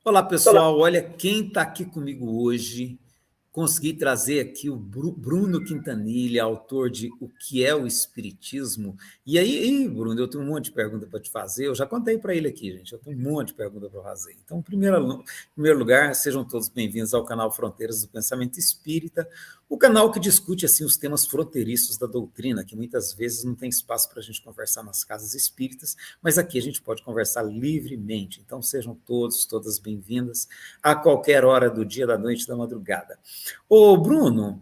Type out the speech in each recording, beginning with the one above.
Olá, pessoal. Olha quem está aqui comigo hoje. Consegui trazer aqui o Bruno Quintanilha, autor de O que é o Espiritismo. E aí, Bruno, eu tenho um monte de pergunta para te fazer. Eu já contei para ele aqui, gente. Eu tenho um monte de pergunta para fazer. Então, em primeiro lugar, sejam todos bem-vindos ao canal Fronteiras do Pensamento Espírita, o canal que discute assim os temas fronteiriços da doutrina, que muitas vezes não tem espaço para a gente conversar nas casas espíritas, mas aqui a gente pode conversar livremente. Então, sejam todas bem-vindas a qualquer hora do dia, da noite, da madrugada. Ô, Bruno,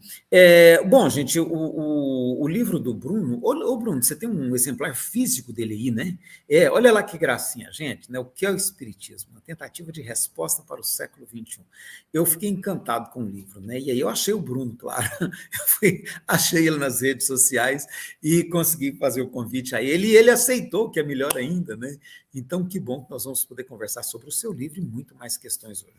bom, gente, o livro do Bruno, ô, Bruno, você tem um exemplar físico dele aí, né? Olha lá que gracinha, gente, né? O que é o Espiritismo? Uma tentativa de resposta para o século XXI. Eu fiquei encantado com o livro, né? E aí eu achei o Bruno, claro, achei ele nas redes sociais e consegui fazer o convite a ele, e ele aceitou, que é melhor ainda, né? Então, que bom que nós vamos poder conversar sobre o seu livro e muito mais questões hoje.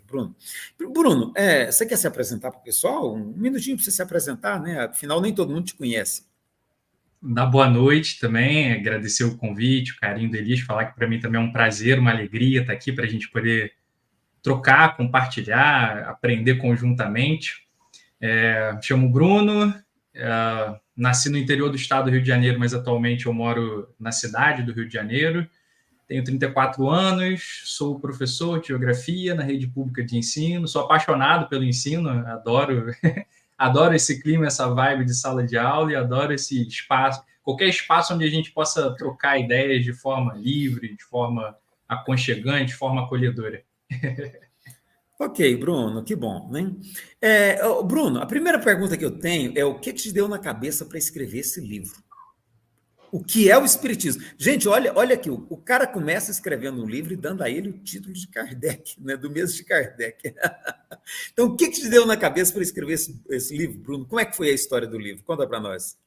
Bruno, você quer se apresentar para o pessoal? Um minutinho para você se apresentar, né? Afinal, nem todo mundo te conhece. Dar boa noite também, agradecer o convite, o carinho do Elias, falar que para mim também é um prazer, uma alegria estar aqui para a gente poder trocar, compartilhar, aprender conjuntamente. Me chamo Bruno, nasci no interior do estado do Rio de Janeiro, mas atualmente eu moro na cidade do Rio de Janeiro. Tenho 34 anos, sou professor de geografia na rede pública de ensino, sou apaixonado pelo ensino, adoro esse clima, essa vibe de sala de aula e adoro esse espaço, qualquer espaço onde a gente possa trocar ideias de forma livre, de forma aconchegante, de forma acolhedora. Ok, Bruno, que bom, né? Bruno, a primeira pergunta que eu tenho é o que te deu na cabeça para escrever esse livro? O que é o Espiritismo? Gente, olha aqui, o cara começa escrevendo um livro e dando a ele o título de Kardec, né? Do mesmo de Kardec. Então, o que te deu na cabeça para escrever esse livro, Bruno? Como é que foi a história do livro? Conta para nós.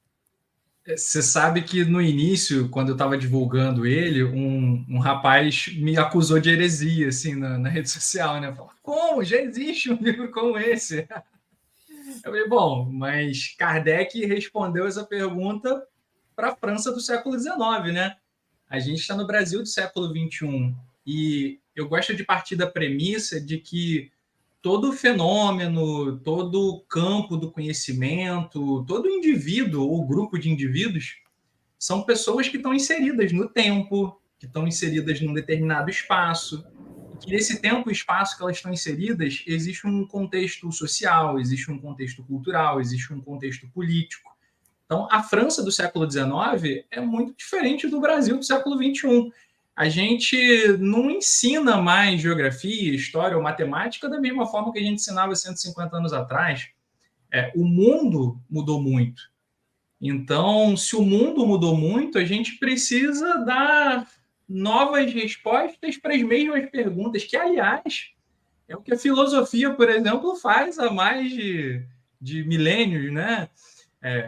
Você sabe que no início, quando eu estava divulgando ele, um rapaz me acusou de heresia, assim, na rede social, né? Falou, como? Já existe um livro como esse? Eu falei, bom, mas Kardec respondeu essa pergunta para a França do século XIX, né? A gente está no Brasil do século XXI e eu gosto de partir da premissa de que todo fenômeno, todo campo do conhecimento, todo indivíduo ou grupo de indivíduos são pessoas que estão inseridas no tempo, que estão inseridas num determinado espaço, e que nesse tempo e espaço que elas estão inseridas existe um contexto social, existe um contexto cultural, existe um contexto político. Então, a França do século XIX é muito diferente do Brasil do século XXI. A gente não ensina mais geografia, história ou matemática da mesma forma que a gente ensinava 150 anos atrás. O mundo mudou muito. Então, se o mundo mudou muito, a gente precisa dar novas respostas para as mesmas perguntas, que, aliás, é o que a filosofia, por exemplo, faz há mais de milênios, né?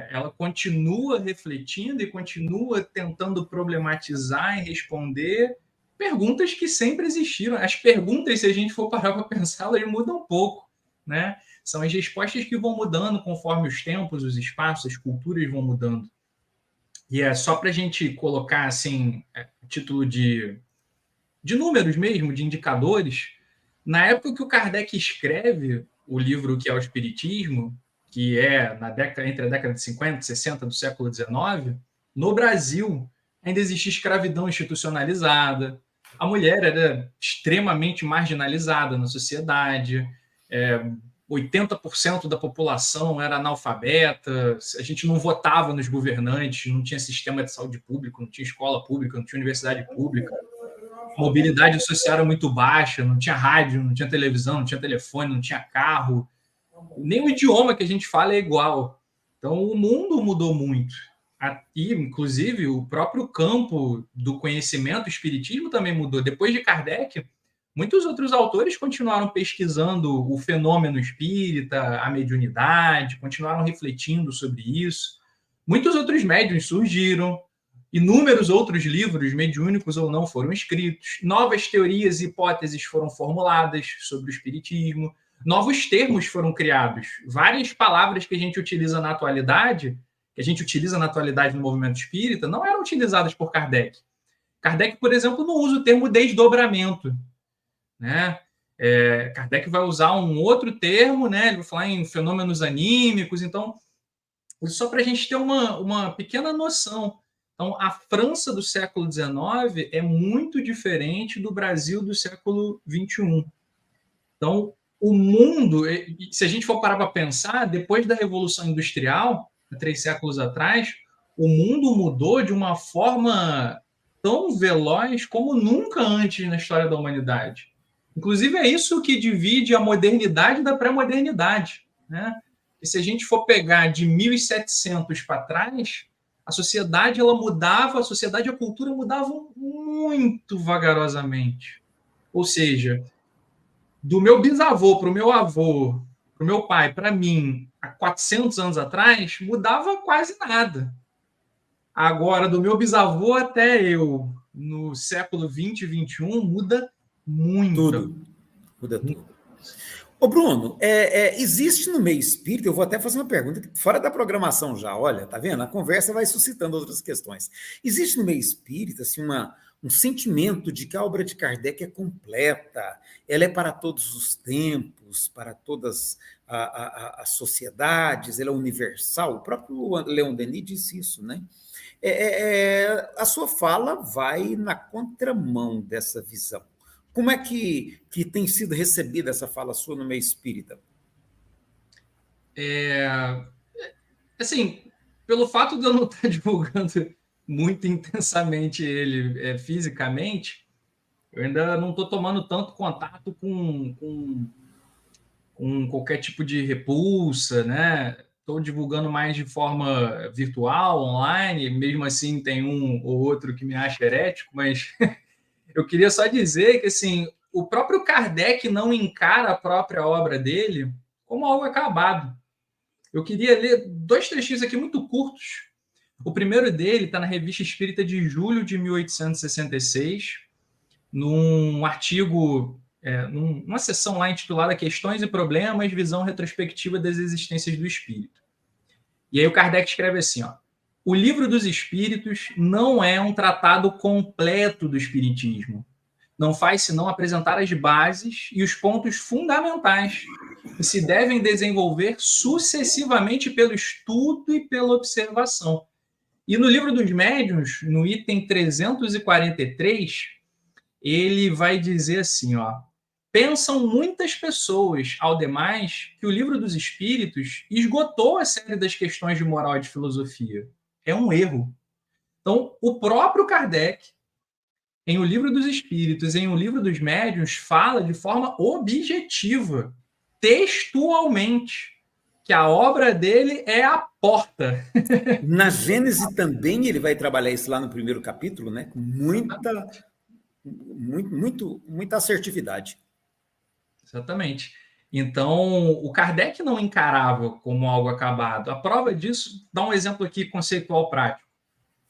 Ela continua refletindo e continua tentando problematizar e responder perguntas que sempre existiram. As perguntas, se a gente for parar para pensar, elas mudam um pouco, né? São as respostas que vão mudando conforme os tempos, os espaços, as culturas vão mudando. E é só para a gente colocar assim, título de números mesmo, de indicadores. Na época que o Kardec escreve o livro que é o Espiritismo, que é entre a década de 50 e 60 do século XIX, no Brasil ainda existia escravidão institucionalizada, a mulher era extremamente marginalizada na sociedade, é, 80% da população era analfabeta, a gente não votava nos governantes, não tinha sistema de saúde público, não tinha escola pública, não tinha universidade pública, mobilidade social era muito baixa, não tinha rádio, não tinha televisão, não tinha telefone, não tinha carro, nem o idioma que a gente fala é igual. Então, o mundo mudou muito. E, inclusive, o próprio campo do conhecimento, o espiritismo também mudou. Depois de Kardec, muitos outros autores continuaram pesquisando o fenômeno espírita, a mediunidade, continuaram refletindo sobre isso. Muitos outros médiuns surgiram, inúmeros outros livros, mediúnicos ou não, foram escritos, novas teorias e hipóteses foram formuladas sobre o espiritismo, novos termos foram criados, várias palavras que a gente utiliza na atualidade, no movimento espírita, não eram utilizadas por Kardec. Kardec, por exemplo, não usa o termo desdobramento, né? Kardec vai usar um outro termo, né? Ele vai falar em fenômenos anímicos. Então, só para a gente ter uma pequena noção. Então, a França do século XIX é muito diferente do Brasil do século XXI. Então, o mundo, se a gente for parar para pensar, depois da Revolução Industrial, 3 séculos atrás, o mundo mudou de uma forma tão veloz como nunca antes na história da humanidade. Inclusive, é isso que divide a modernidade da pré-modernidade, né? E se a gente for pegar de 1700 para trás, a sociedade ela mudava, a sociedade e a cultura mudavam muito vagarosamente. Ou seja, do meu bisavô para o meu avô, para o meu pai, para mim, há 400 anos atrás, mudava quase nada. Agora, do meu bisavô até eu, no século 20 e 21, muda muito. Tudo. Muda tudo. Ô, Bruno, existe no meio espírita, eu vou até fazer uma pergunta fora da programação já, olha, tá vendo? A conversa vai suscitando outras questões. Existe no meio espírita assim, um sentimento de que a obra de Kardec é completa, ela é para todos os tempos, para todas as sociedades, ela é universal. O próprio Leon Denis disse isso, né? A sua fala vai na contramão dessa visão. Como é que tem sido recebida essa fala sua no meio espírita? Assim, pelo fato de eu não estar divulgando muito intensamente ele fisicamente, eu ainda não estou tomando tanto contato com qualquer tipo de repulsa, né? Estou divulgando mais de forma virtual, online, mesmo assim tem um ou outro que me acha herético, mas eu queria só dizer que assim, o próprio Kardec não encara a própria obra dele como algo acabado. Eu queria ler 2 trechinhos aqui muito curtos. O primeiro dele está na Revista Espírita de julho de 1866, num artigo, numa sessão lá intitulada Questões e Problemas, Visão Retrospectiva das Existências do Espírito. E aí o Kardec escreve assim, ó: o Livro dos Espíritos não é um tratado completo do Espiritismo. Não faz senão apresentar as bases e os pontos fundamentais que se devem desenvolver sucessivamente pelo estudo e pela observação. E no Livro dos Médiuns, no item 343, ele vai dizer assim, ó: pensam muitas pessoas, ao demais, que o Livro dos Espíritos esgotou a série das questões de moral e de filosofia. É um erro. Então, o próprio Kardec, em O Livro dos Espíritos, em O Livro dos Médiuns, fala de forma objetiva, textualmente, que a obra dele é a porta. Na Gênese também ele vai trabalhar isso lá no primeiro capítulo, né? Com muita assertividade. Exatamente. Então, o Kardec não encarava como algo acabado. A prova disso, dá um exemplo aqui conceitual prático.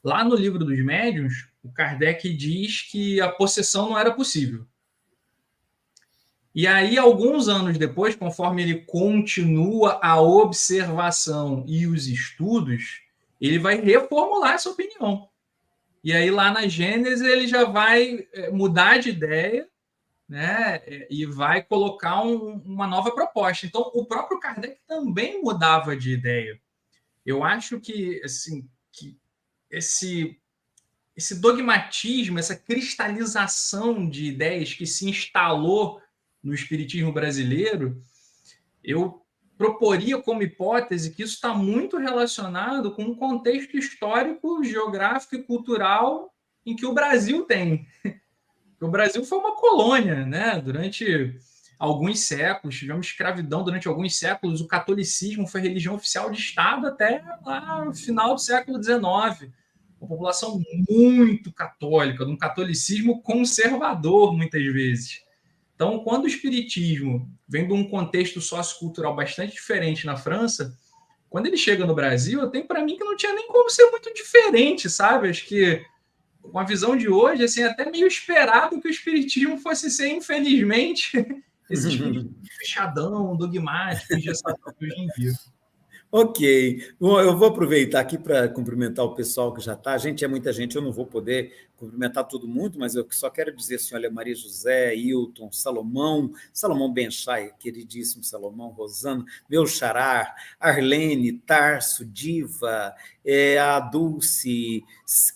Lá no Livro dos Médiuns, o Kardec diz que a possessão não era possível. E aí, alguns anos depois, conforme ele continua a observação e os estudos, ele vai reformular essa opinião. E aí, lá na Gênesis, ele já vai mudar de ideia, né? E vai colocar uma nova proposta. Então, o próprio Kardec também mudava de ideia. Eu acho que, assim, que esse dogmatismo, essa cristalização de ideias que se instalou no espiritismo brasileiro, eu proporia como hipótese que isso está muito relacionado com o contexto histórico, geográfico e cultural em que o Brasil tem. O Brasil foi uma colônia, né? Durante alguns séculos, tivemos escravidão durante alguns séculos, o catolicismo foi religião oficial de Estado até lá no final do século XIX. Uma população muito católica, de um catolicismo conservador, muitas vezes. Então, quando o espiritismo vem de um contexto sociocultural bastante diferente na França, quando ele chega no Brasil, eu tenho para mim que não tinha nem como ser muito diferente, sabe? Acho que com a visão de hoje, assim, até meio esperado que o espiritismo fosse ser, infelizmente, esse espiritismo fechadão, dogmático, engessado hoje em dia. Ok. Bom, eu vou aproveitar aqui para cumprimentar o pessoal que já está. A gente é muita gente, eu não vou poder cumprimentar todo mundo, mas eu só quero dizer assim, olha, Maria José, Hilton, Salomão Benchai, queridíssimo Salomão, Rosana, meu xará, Arlene, Tarso, Diva, a Dulce,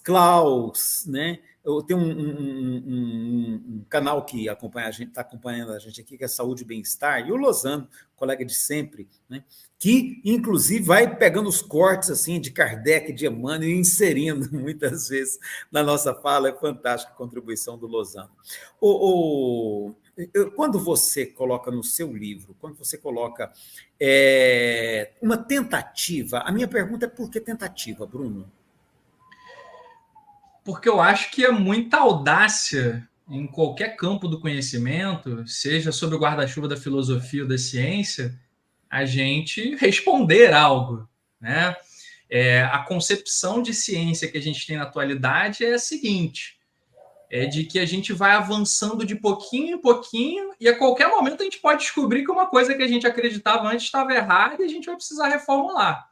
Klaus, né? Eu tenho um canal que acompanha a gente, está acompanhando a gente aqui, que é Saúde e Bem-Estar, e o Lozano, colega de sempre, né? Que, inclusive, vai pegando os cortes assim de Kardec, de Emmanuel, e inserindo muitas vezes na nossa fala. É fantástica a contribuição do Lozano. Quando você coloca no seu livro, quando você coloca uma tentativa, a minha pergunta é por que tentativa, Bruno? Porque eu acho que é muita audácia em qualquer campo do conhecimento, seja sob o guarda-chuva da filosofia ou da ciência, a gente responder algo, né? A concepção de ciência que a gente tem na atualidade é a seguinte: é de que a gente vai avançando de pouquinho em pouquinho e a qualquer momento a gente pode descobrir que uma coisa que a gente acreditava antes estava errada e a gente vai precisar reformular.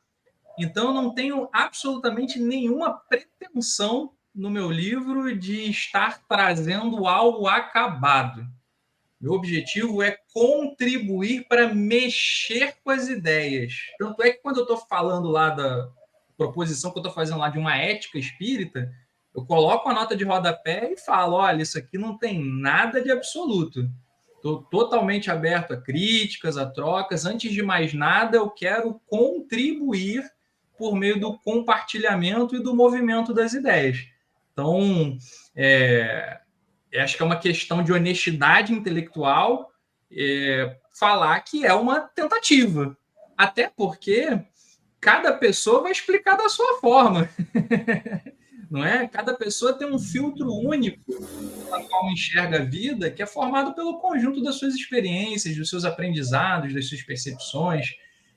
Então, eu não tenho absolutamente nenhuma pretensão no meu livro de estar trazendo algo acabado. Meu objetivo é contribuir para mexer com as ideias. Tanto é que quando eu estou falando lá da proposição que eu estou fazendo lá de uma ética espírita, eu coloco a nota de rodapé e falo, olha, isso aqui não tem nada de absoluto. Estou totalmente aberto a críticas, a trocas. Antes de mais nada, eu quero contribuir por meio do compartilhamento e do movimento das ideias. Então, acho que é uma questão de honestidade intelectual falar que é uma tentativa. Até porque cada pessoa vai explicar da sua forma. Não é? Cada pessoa tem um filtro único na qual enxerga a vida, que é formado pelo conjunto das suas experiências, dos seus aprendizados, das suas percepções.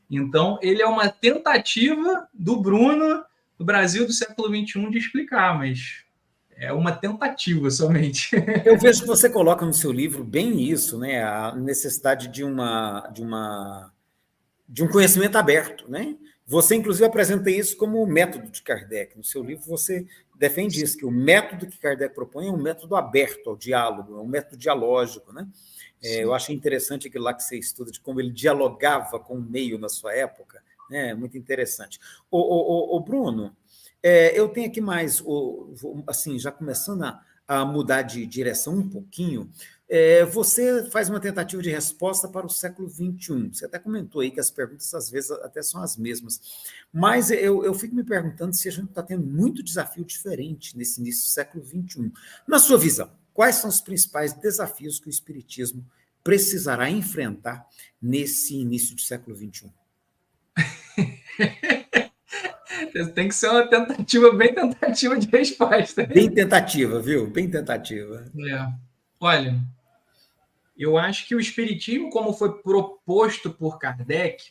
Então, ele é uma tentativa do Bruno, do Brasil do século XXI, de explicar, mas é uma tentativa somente. Eu vejo que você coloca no seu livro bem isso, né? A necessidade de um conhecimento aberto, né? Você, inclusive, apresenta isso como o método de Kardec. No seu livro, você defende isso, que o método que Kardec propõe é um método aberto ao diálogo, é um método dialógico, né? Eu achei interessante aquilo lá que você estuda, de como ele dialogava com o meio na sua época, né? Muito interessante. O Bruno, eu tenho aqui mais, assim, já começando a mudar de direção um pouquinho, você faz uma tentativa de resposta para o século XXI. Você até comentou aí que as perguntas, às vezes, até são as mesmas. Mas eu fico me perguntando se a gente está tendo muito desafio diferente nesse início do século XXI. Na sua visão, quais são os principais desafios que o Espiritismo precisará enfrentar nesse início do século XXI? Tem que ser uma tentativa, bem tentativa de resposta. Bem tentativa, viu? Bem tentativa. Olha, eu acho que o Espiritismo, como foi proposto por Kardec,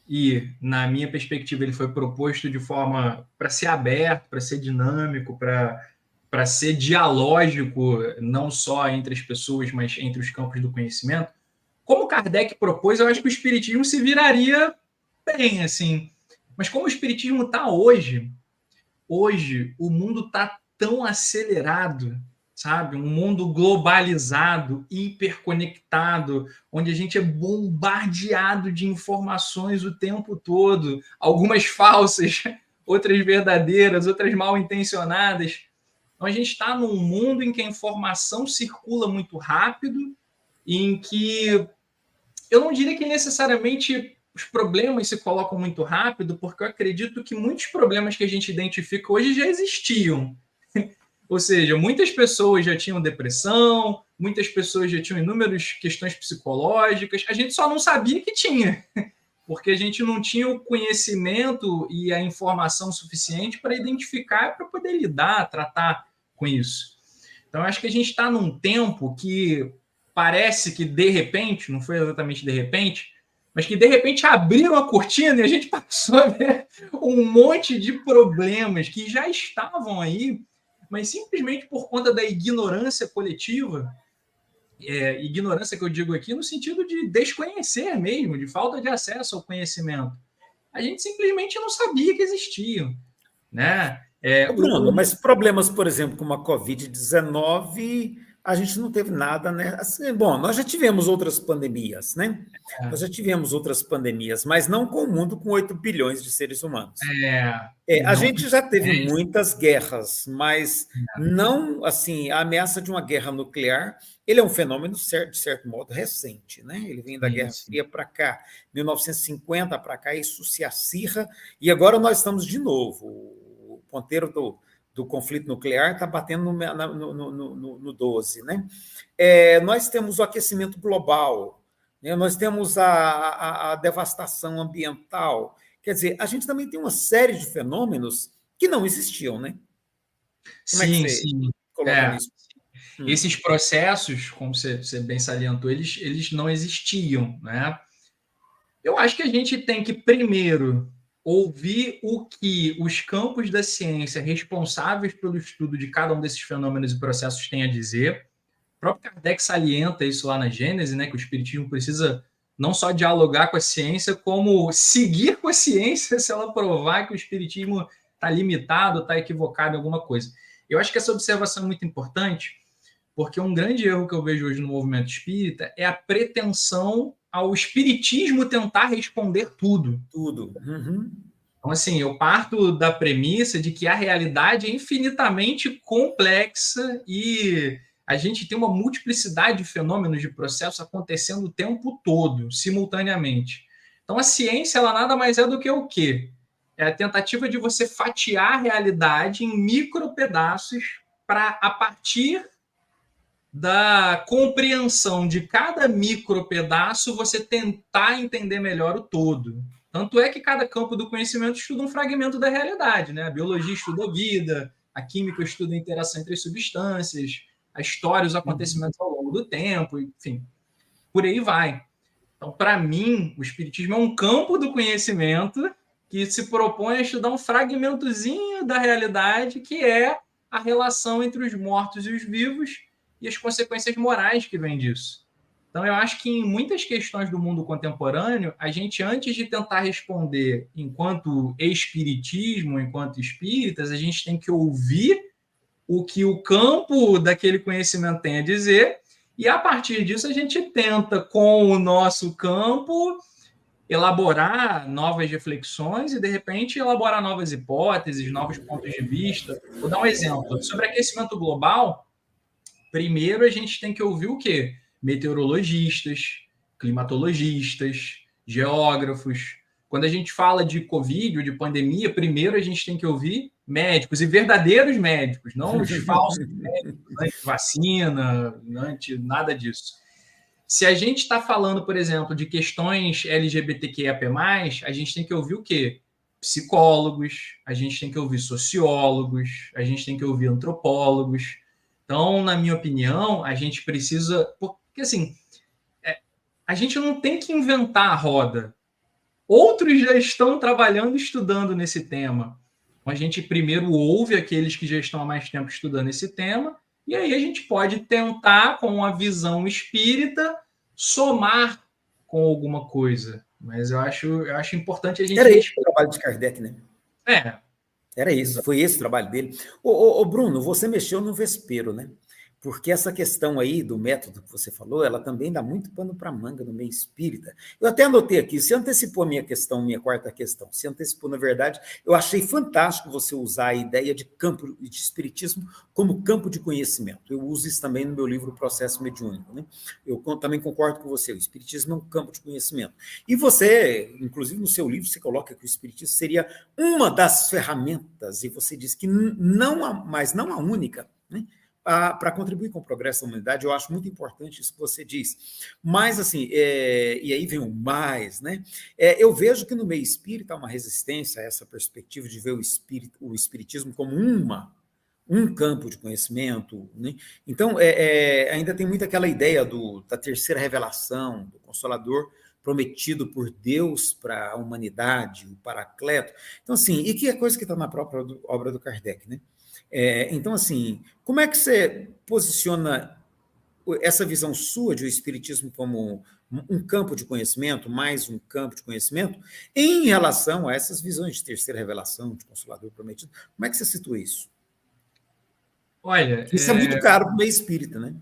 e, na minha perspectiva, ele foi proposto de forma para ser aberto, para ser dinâmico, para ser dialógico, não só entre as pessoas, mas entre os campos do conhecimento. Como Kardec propôs, eu acho que o Espiritismo se viraria bem, assim. Mas como o Espiritismo está hoje o mundo está tão acelerado, sabe? Um mundo globalizado, hiperconectado, onde a gente é bombardeado de informações o tempo todo, algumas falsas, outras verdadeiras, outras mal intencionadas. Então a gente está num mundo em que a informação circula muito rápido, em que eu não diria que necessariamente os problemas se colocam muito rápido, porque eu acredito que muitos problemas que a gente identifica hoje já existiam. Ou seja, muitas pessoas já tinham depressão, muitas pessoas já tinham inúmeras questões psicológicas, a gente só não sabia que tinha, porque a gente não tinha o conhecimento e a informação suficiente para identificar, para poder lidar, tratar com isso. Então, acho que a gente está num tempo que parece que, de repente, não foi exatamente de repente, mas que, de repente, abriram a cortina e a gente passou a ver um monte de problemas que já estavam aí, mas simplesmente por conta da ignorância coletiva, ignorância que eu digo aqui no sentido de desconhecer mesmo, de falta de acesso ao conhecimento. a gente simplesmente não sabia que existiam, né? Ô, Bruno, mas problemas, por exemplo, como a Covid-19, a gente não teve nada, né? Assim, bom, nós já tivemos outras pandemias, né? Nós já tivemos outras pandemias, mas não com o mundo com 8 bilhões de seres humanos. A não, gente já teve muitas guerras, mas não assim, a ameaça de uma guerra nuclear, ele é um fenômeno de certo modo recente, né? Ele vem da sim, Guerra sim. Fria para cá, 1950 para cá, isso se acirra, e agora nós estamos de novo. O ponteiro do conflito nuclear está batendo no 12, né? Nós temos o aquecimento global, né? Nós temos a devastação ambiental. Quer dizer, a gente também tem uma série de fenômenos que não existiam, né? Como é que Sim, você sim. coloca É, nisso? esses processos, como você bem salientou, eles não existiam, né? Eu acho que a gente tem que, primeiro, ouvir o que os campos da ciência responsáveis pelo estudo de cada um desses fenômenos e processos têm a dizer. O próprio Kardec salienta isso lá na Gênese, né, que o Espiritismo precisa não só dialogar com a ciência, como seguir com a ciência se ela provar que o Espiritismo está limitado, está equivocado em alguma coisa. Eu acho que essa observação é muito importante, porque um grande erro que eu vejo hoje no movimento espírita é a pretensão ao espiritismo tentar responder tudo. Tudo. Uhum. Então, assim, eu parto da premissa de que a realidade é infinitamente complexa e a gente tem uma multiplicidade de fenômenos, de processos acontecendo o tempo todo, simultaneamente. Então, a ciência, ela nada mais é do que o quê? É a tentativa de você fatiar a realidade em micro pedaços para, a partir da compreensão de cada micro pedaço, você tentar entender melhor o todo. Tanto é que cada campo do conhecimento estuda um fragmento da realidade, né? A biologia estuda a vida, a química estuda a interação entre as substâncias, a história, os Uhum. acontecimentos ao longo do tempo, enfim, por aí vai. Então, para mim, o espiritismo é um campo do conhecimento que se propõe a estudar um fragmentozinho da realidade, que é a relação entre os mortos e os vivos e as consequências morais que vêm disso. Então, eu acho que em muitas questões do mundo contemporâneo, a gente, antes de tentar responder enquanto espiritismo, enquanto espíritas, a gente tem que ouvir o que o campo daquele conhecimento tem a dizer, e a partir disso a gente tenta, com o nosso campo, elaborar novas reflexões e, de repente, elaborar novas hipóteses, novos pontos de vista. Vou dar um exemplo. Sobre aquecimento global, primeiro a gente tem que ouvir o quê? Meteorologistas, climatologistas, geógrafos. Quando a gente fala de Covid ou de pandemia, primeiro a gente tem que ouvir médicos, e verdadeiros médicos, não os falsos médicos, anti-vacina, nada disso. Se a gente está falando, por exemplo, de questões LGBTQIAP+, a gente tem que ouvir o quê? Psicólogos, a gente tem que ouvir sociólogos, a gente tem que ouvir antropólogos. Então, na minha opinião, a gente precisa... Porque, assim, a gente não tem que inventar a roda. Outros já estão trabalhando e estudando nesse tema. Então, a gente primeiro ouve aqueles que já estão há mais tempo estudando esse tema, e aí a gente pode tentar, com a visão espírita, somar com alguma coisa. Mas eu acho importante a gente Era esse o respeitar. trabalho de Kardec, né? É, Era esse, exato. foi esse o trabalho dele. Ô, Bruno, você mexeu no vespeiro, né? Porque essa questão aí do método que você falou, ela também dá muito pano para manga no meio espírita. Eu até anotei aqui, você antecipou a minha questão, minha quarta questão. Você antecipou, na verdade, eu achei fantástico você usar a ideia de campo de espiritismo como campo de conhecimento. Eu uso isso também no meu livro Processo Mediúnico, né? Eu também concordo com você, o espiritismo é um campo de conhecimento. E você, inclusive no seu livro, você coloca que o espiritismo seria uma das ferramentas, e você diz que não, mas não a única, né? Para contribuir com o progresso da humanidade. Eu acho muito importante isso que você diz. Mas, assim, e aí vem o mais, né? Eu vejo que no meio espírita há uma resistência a essa perspectiva de ver o espiritismo como um campo de conhecimento, né? Então, ainda tem muito aquela ideia da terceira revelação, do Consolador prometido por Deus para a humanidade, o Paracleto. Então, assim, e que é coisa que está na própria obra do Kardec, né? Então, assim, como é que você posiciona essa visão sua de o espiritismo como um campo de conhecimento, mais um campo de conhecimento, em relação a essas visões de terceira revelação, de Consolador Prometido. Como é que você situa isso? Olha, Isso é muito caro para o meio espírita, né?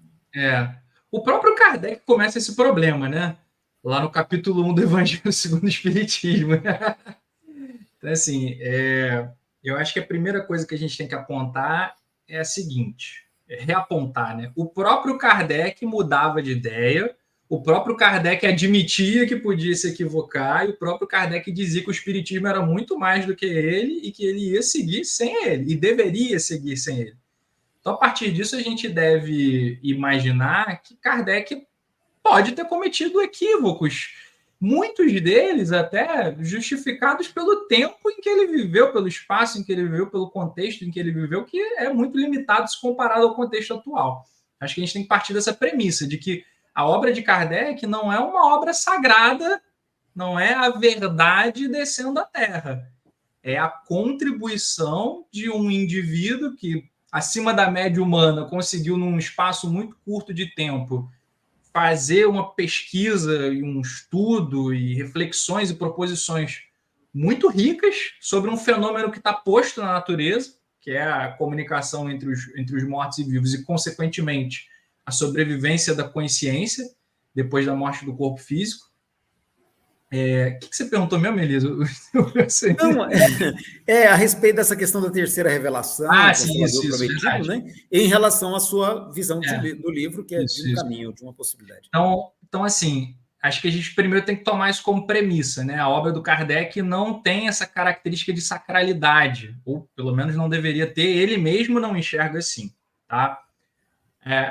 O próprio Kardec começa esse problema, né? Lá no capítulo 1 do Evangelho segundo o Espiritismo. Então, assim, eu acho que a primeira coisa que a gente tem que apontar é a seguinte, reapontar, né? O próprio Kardec mudava de ideia, o próprio Kardec admitia que podia se equivocar, e o próprio Kardec dizia que o Espiritismo era muito mais do que ele e que ele ia seguir sem ele, e deveria seguir sem ele. Então, a partir disso, a gente deve imaginar que Kardec pode ter cometido equívocos, muitos deles até justificados pelo tempo em que ele viveu, pelo espaço em que ele viveu, pelo contexto em que ele viveu, que é muito limitado se comparado ao contexto atual. Acho que a gente tem que partir dessa premissa, de que a obra de Kardec não é uma obra sagrada, não é a verdade descendo à Terra. É a contribuição de um indivíduo que, acima da média humana, conseguiu, num espaço muito curto de tempo, fazer uma pesquisa e um estudo e reflexões e proposições muito ricas sobre um fenômeno que está posto na natureza, que é a comunicação entre os mortos e vivos e, consequentemente, a sobrevivência da consciência depois da morte do corpo físico. O que você perguntou mesmo, Elisa? Não, a respeito dessa questão da terceira revelação, Consolador Prometido, né? Em relação à sua visão do livro, que é de um caminho, de uma possibilidade. Então, assim, acho que a gente primeiro tem que tomar isso como premissa, né? A obra do Kardec não tem essa característica de sacralidade, ou pelo menos não deveria ter, ele mesmo não enxerga assim, tá?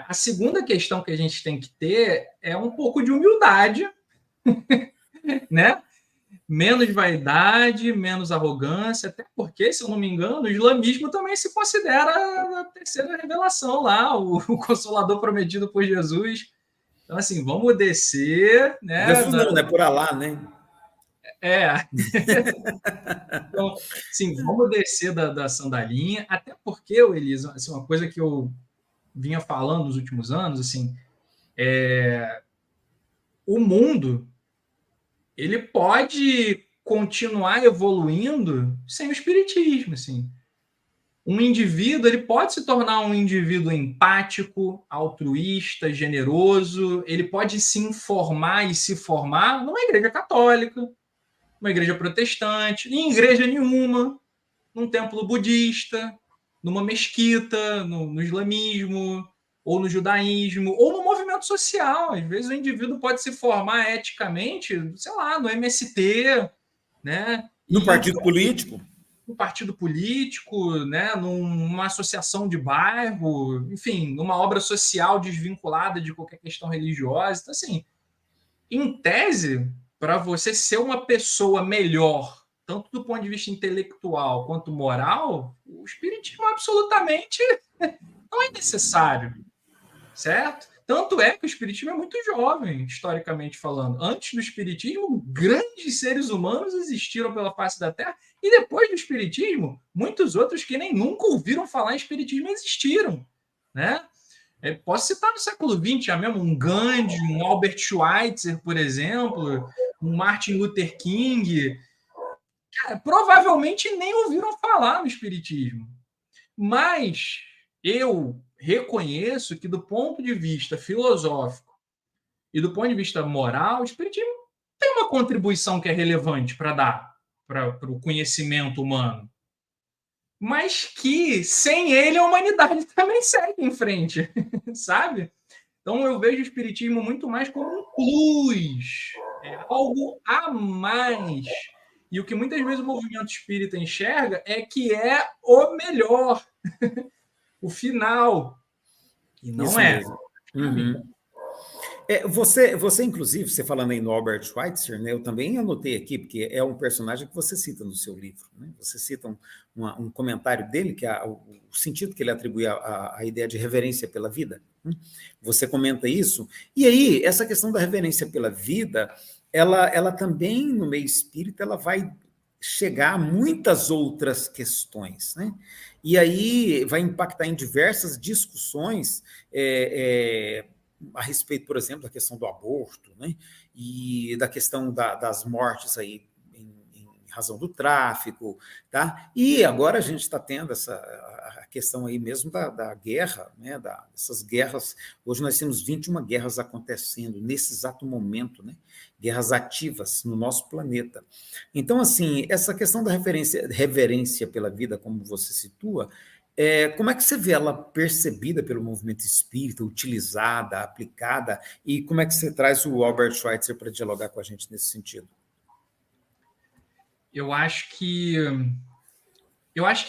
A segunda questão que a gente tem que ter é um pouco de humildade, né? Menos vaidade, menos arrogância, até porque, se eu não me engano, o islamismo também se considera a terceira revelação lá, o Consolador prometido por Jesus. Então, assim, vamos descer, né? Jesus não, né? Por Alá, né? Então, sim, vamos descer da sandalinha, até porque, Elisa, assim, uma coisa que eu vinha falando nos últimos anos, assim, o mundo ele pode continuar evoluindo sem o espiritismo, assim. Um indivíduo ele pode se tornar um indivíduo empático, altruísta, generoso, ele pode se informar e se formar numa igreja católica, numa igreja protestante, em igreja nenhuma, num templo budista, numa mesquita, no islamismo, ou no judaísmo, ou no movimento social. Às vezes o indivíduo pode se formar eticamente, sei lá, no MST, né? No partido político. No partido político, né? Numa associação de bairro, enfim, numa obra social desvinculada de qualquer questão religiosa. Então, assim, em tese, para você ser uma pessoa melhor, tanto do ponto de vista intelectual quanto moral, o espiritismo absolutamente não é necessário, certo? Tanto é que o espiritismo é muito jovem, historicamente falando. Antes do espiritismo, grandes seres humanos existiram pela face da Terra, e depois do espiritismo, muitos outros que nem nunca ouviram falar em espiritismo existiram, né? Posso citar no século XX já mesmo um Gandhi, um Albert Schweitzer, por exemplo, um Martin Luther King. Cara, provavelmente nem ouviram falar no espiritismo. Mas eu reconheço que, do ponto de vista filosófico e do ponto de vista moral, o espiritismo tem uma contribuição que é relevante para dar para o conhecimento humano. Mas que, sem ele, a humanidade também segue em frente, sabe? Então, eu vejo o espiritismo muito mais como um plus, algo a mais. E o que muitas vezes o movimento espírita enxerga é que é o melhor, o final. E não isso é. Mesmo. Uhum. Você, inclusive, você falando aí no Albert Schweitzer, né, eu também anotei aqui, porque é um personagem que você cita no seu livro. Né? Você cita um comentário dele, que é o sentido que ele atribui à ideia de reverência pela vida. Você comenta isso, e aí, essa questão da reverência pela vida, ela também, no meio espírita, ela vai chegar a muitas outras questões, né? E aí vai impactar em diversas discussões a respeito, por exemplo, da questão do aborto, né? E da questão das mortes aí em razão do tráfico, tá? E agora a gente está tendo a questão aí mesmo da guerra, né? Dessas guerras. Hoje nós temos 21 guerras acontecendo nesse exato momento, né? Guerras ativas no nosso planeta. Então, assim, essa questão da reverência pela vida, como você situa, como é que você vê ela percebida pelo movimento espírita, utilizada, aplicada, e como é que você traz o Albert Schweitzer para dialogar com a gente nesse sentido? Eu acho que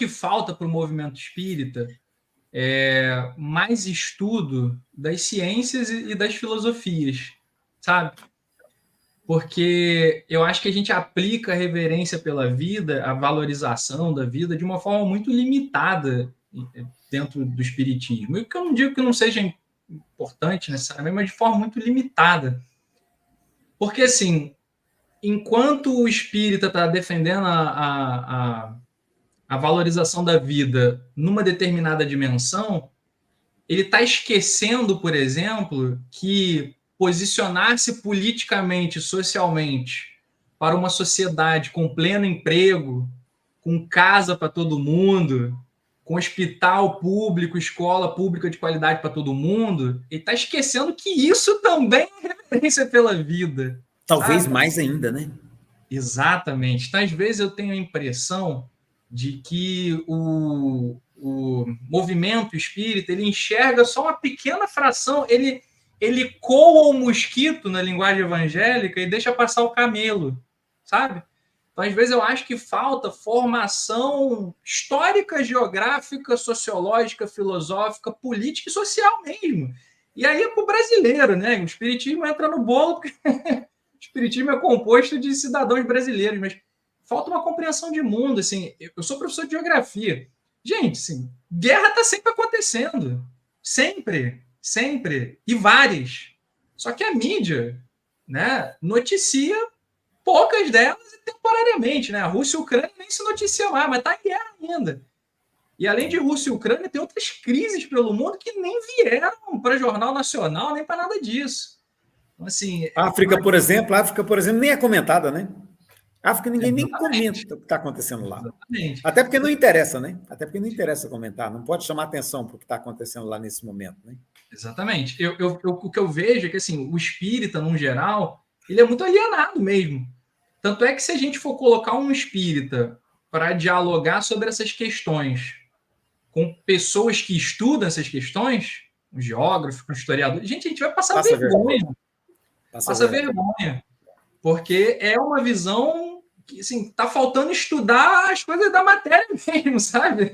falta para o movimento espírita mais estudo das ciências e das filosofias, sabe? Porque eu acho que a gente aplica a reverência pela vida, a valorização da vida, de uma forma muito limitada dentro do espiritismo. E que eu não digo que não seja importante necessariamente, mas de forma muito limitada. Porque, assim, enquanto o espírita está defendendo a valorização da vida numa determinada dimensão, ele está esquecendo, por exemplo, que posicionar-se politicamente, socialmente, para uma sociedade com pleno emprego, com casa para todo mundo, com hospital público, escola pública de qualidade para todo mundo, ele está esquecendo que isso também é reverência pela vida. Talvez sabe? mais ainda, né? Exatamente. Então, às vezes eu tenho a impressão de que o movimento espírita ele enxerga só uma pequena fração, ele coa o mosquito na linguagem evangélica e deixa passar o camelo, sabe? Então, às vezes eu acho que falta formação histórica, geográfica, sociológica, filosófica, política e social mesmo. E aí é para o brasileiro, né? O espiritismo entra no bolo porque o espiritismo é composto de cidadãos brasileiros, mas falta uma compreensão de mundo. Assim, eu sou professor de geografia. Gente, assim, guerra está sempre acontecendo. Sempre, sempre. E várias. Só que a mídia, né, noticia poucas delas e temporariamente. Né? A Rússia e a Ucrânia nem se noticia mais, mas está em guerra ainda. E além de Rússia e Ucrânia, tem outras crises pelo mundo que nem vieram para Jornal Nacional, nem para nada disso. Então, assim, A África, por exemplo, nem é comentada, né? A África ninguém nem exatamente. comenta o que está acontecendo lá. Exatamente. Até porque não interessa, né? Até porque não interessa comentar, não pode chamar atenção para o que está acontecendo lá nesse momento, né? Exatamente. O que eu vejo é que assim, o espírita, no geral, ele é muito alienado mesmo. Tanto é que se a gente for colocar um espírita para dialogar sobre essas questões com pessoas que estudam essas questões, um geógrafo, um historiador, gente, a gente vai passar vergonha. Passa vergonha. Porque é uma visão que, assim, tá faltando estudar as coisas da matéria mesmo, sabe?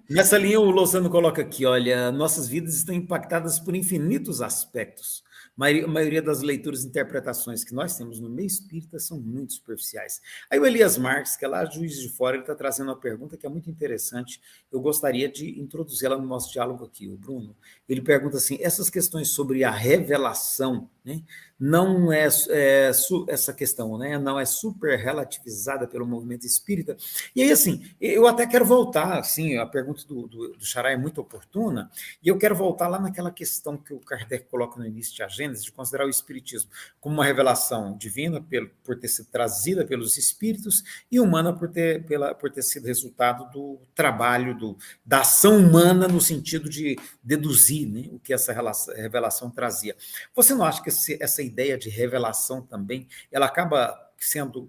Nessa linha, o Lozano coloca aqui, olha, nossas vidas estão impactadas por infinitos aspectos. A maioria das leituras e interpretações que nós temos no meio espírita são muito superficiais. Aí o Elias Marques, que é lá Juiz de Fora, ele está trazendo uma pergunta que é muito interessante. Eu gostaria de introduzi-la no nosso diálogo aqui. O Bruno, ele pergunta assim, essas questões sobre a revelação, né, não essa questão, né, não é super relativizada pelo movimento espírita. E aí, assim, eu até quero voltar, assim, a pergunta do Xará é muito oportuna, e eu quero voltar lá naquela questão que o Kardec coloca no início de A Gênese, de considerar o Espiritismo como uma revelação divina, por ter sido trazida pelos Espíritos, e humana por ter sido resultado do trabalho, da ação humana, no sentido de deduzir, né, o que essa revelação trazia. Você não acha que essa ideia de revelação também, ela acaba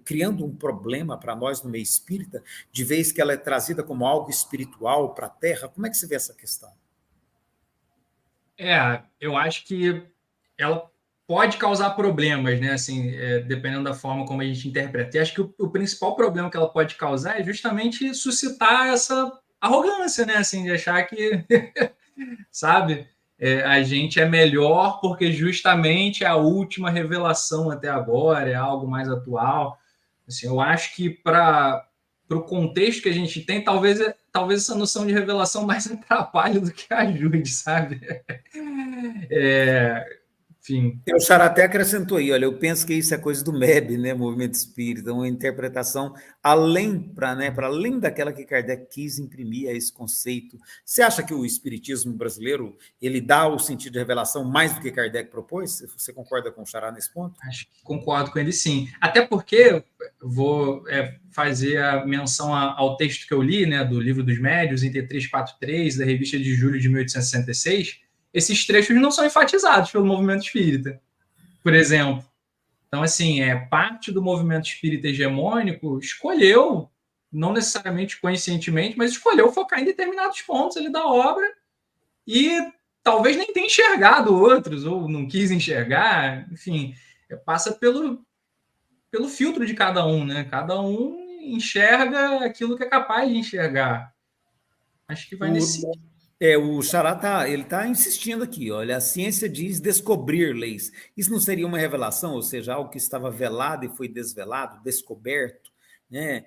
criando um problema para nós no meio espírita, de vez que ela é trazida como algo espiritual para a Terra? Como é que você vê essa questão? Eu acho que ela pode causar problemas, né? Assim, dependendo da forma como a gente interpreta. E acho que o principal problema que ela pode causar é justamente suscitar essa arrogância, né? Assim, de achar que, sabe, a gente é melhor porque justamente é a última revelação até agora, é algo mais atual. Assim, eu acho que para o contexto que a gente tem, talvez essa noção de revelação mais atrapalhe do que ajude, sabe? enfim. O Xará até acrescentou aí, olha, eu penso que isso é coisa do MEB, né, Movimento Espírita, uma interpretação para além daquela que Kardec quis imprimir a esse conceito. Você acha que o espiritismo brasileiro, ele dá o sentido de revelação mais do que Kardec propôs? Você concorda com o Xará nesse ponto? Acho que concordo com ele, sim. Até porque vou fazer a menção ao texto que eu li, né, do Livro dos Médiuns, item 343, da revista de julho de 1866. Esses trechos não são enfatizados pelo movimento espírita, por exemplo. Então, assim, parte do movimento espírita hegemônico escolheu, não necessariamente conscientemente, mas escolheu focar em determinados pontos ali da obra e talvez nem tenha enxergado outros, ou não quis enxergar, enfim, passa pelo filtro de cada um, né? Cada um enxerga aquilo que é capaz de enxergar. Acho que vai nesse sentido. O Xará ele tá insistindo aqui, olha, a ciência diz descobrir leis. Isso não seria uma revelação, ou seja, algo que estava velado e foi desvelado, descoberto, né?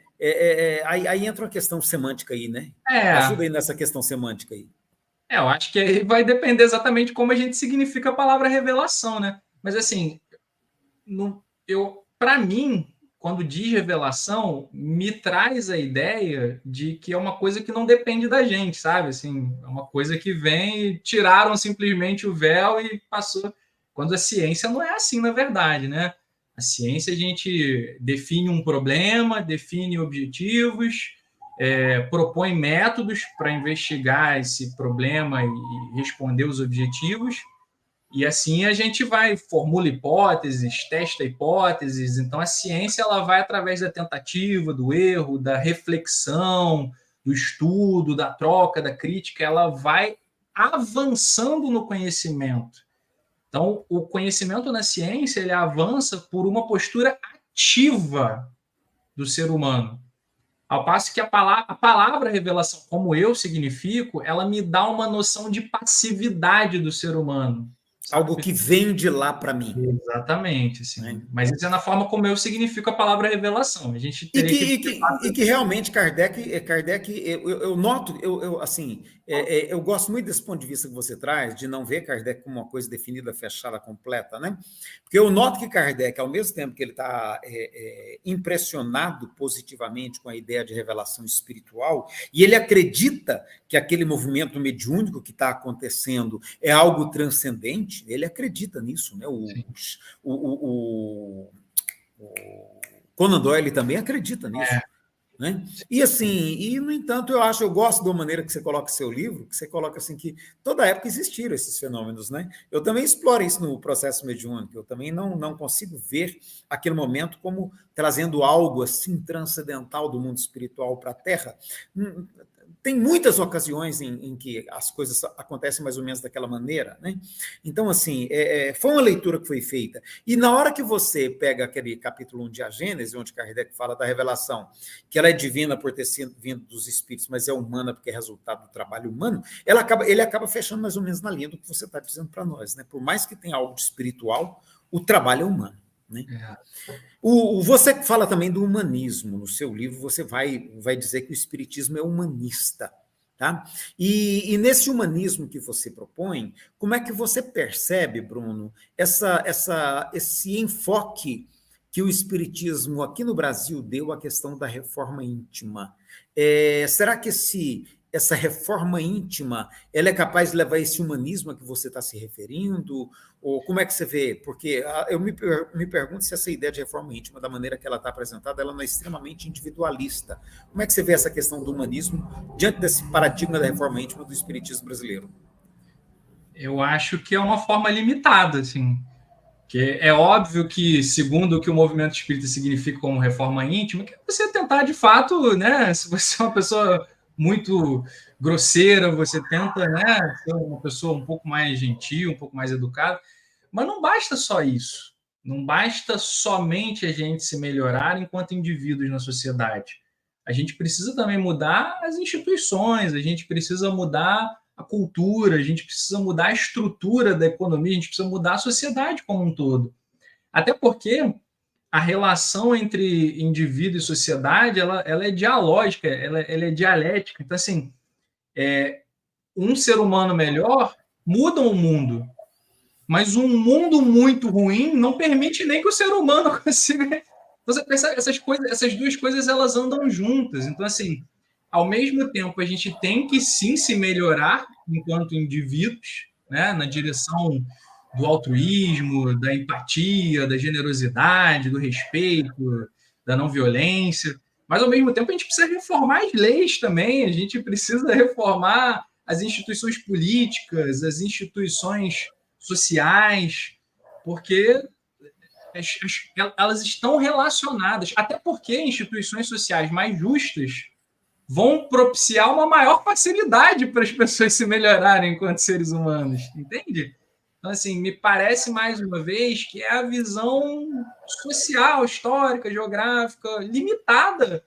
Aí entra uma questão semântica aí, né? Ajuda aí nessa questão semântica aí. Eu acho que vai depender exatamente de como a gente significa a palavra revelação, né? Mas assim, para mim, quando diz revelação, me traz a ideia de que é uma coisa que não depende da gente, sabe? Assim, é uma coisa que vem e tiraram simplesmente o véu e passou. Quando a ciência não é assim, na verdade, né? A ciência, a gente define um problema, define objetivos, propõe métodos para investigar esse problema e responder os objetivos, e assim a gente formula hipóteses, testa hipóteses. Então a ciência ela vai através da tentativa, do erro, da reflexão, do estudo, da troca, da crítica, ela vai avançando no conhecimento. Então o conhecimento na ciência ele avança por uma postura ativa do ser humano. Ao passo que a palavra revelação, como eu significo, ela me dá uma noção de passividade do ser humano. Algo que vem de lá para mim. Exatamente, assim. Né? Mas isso é na forma como eu significo a palavra revelação. A gente teria que realmente Kardec eu noto, assim, eu gosto muito desse ponto de vista que você traz, de não ver Kardec como uma coisa definida, fechada, completa, né? Porque eu noto que Kardec, ao mesmo tempo que ele está impressionado positivamente com a ideia de revelação espiritual, e ele acredita que aquele movimento mediúnico que está acontecendo é algo transcendente, ele acredita nisso, né? O Conan Doyle também acredita nisso. Né? E assim, no entanto, eu gosto da maneira que você coloca seu livro, que você coloca assim que toda época existiram esses fenômenos, né? Eu também exploro isso no processo mediúnico, eu também não consigo ver aquele momento como trazendo algo assim transcendental do mundo espiritual para a Terra. Tem muitas ocasiões em que as coisas acontecem mais ou menos daquela maneira, né? Então, assim, foi uma leitura que foi feita. E na hora que você pega aquele capítulo 1 de A Gênese, onde Kardec fala da revelação, que ela é divina por ter sido vindo dos espíritos, mas é humana porque é resultado do trabalho humano, ele acaba fechando mais ou menos na linha do que você está dizendo para nós, né? Por mais que tenha algo de espiritual, o trabalho é humano. Né? Você fala também do humanismo. No seu livro, você vai dizer que o espiritismo é humanista. Tá? E nesse humanismo que você propõe, como é que você percebe, Bruno, esse enfoque que o espiritismo aqui no Brasil deu à questão da reforma íntima? Será que essa reforma íntima ela é capaz de levar esse humanismo a que você está se referindo? Ou como é que você vê? Porque eu me pergunto se essa ideia de reforma íntima, da maneira que ela está apresentada, ela não é extremamente individualista. Como é que você vê essa questão do humanismo diante desse paradigma da reforma íntima do espiritismo brasileiro? Eu acho que é uma forma limitada, assim. Que é óbvio que, segundo o que o movimento espírita significa como reforma íntima, que é você tentar, de fato, né, se você é uma pessoa muito grosseira, você tenta, né, ser uma pessoa um pouco mais gentil, um pouco mais educada, mas não basta só isso. Não basta somente a gente se melhorar enquanto indivíduos na sociedade. A gente precisa também mudar as instituições, a gente precisa mudar a cultura, a gente precisa mudar a estrutura da economia, a gente precisa mudar a sociedade como um todo. Até porque a relação entre indivíduo e sociedade ela é dialógica, ela é dialética. Então, assim, um ser humano melhor muda o mundo. Mas um mundo muito ruim não permite nem que o ser humano consiga. Você percebe, essas duas coisas, elas andam juntas. Então, assim, ao mesmo tempo, a gente tem que sim se melhorar enquanto indivíduos, né, na direção do altruísmo, da empatia, da generosidade, do respeito, da não violência. Mas, ao mesmo tempo, a gente precisa reformar as leis também, a gente precisa reformar as instituições políticas, as instituições sociais, porque elas estão relacionadas, até porque instituições sociais mais justas vão propiciar uma maior facilidade para as pessoas se melhorarem enquanto seres humanos, entende? Então, assim, me parece, mais uma vez, que é a visão social, histórica, geográfica, limitada,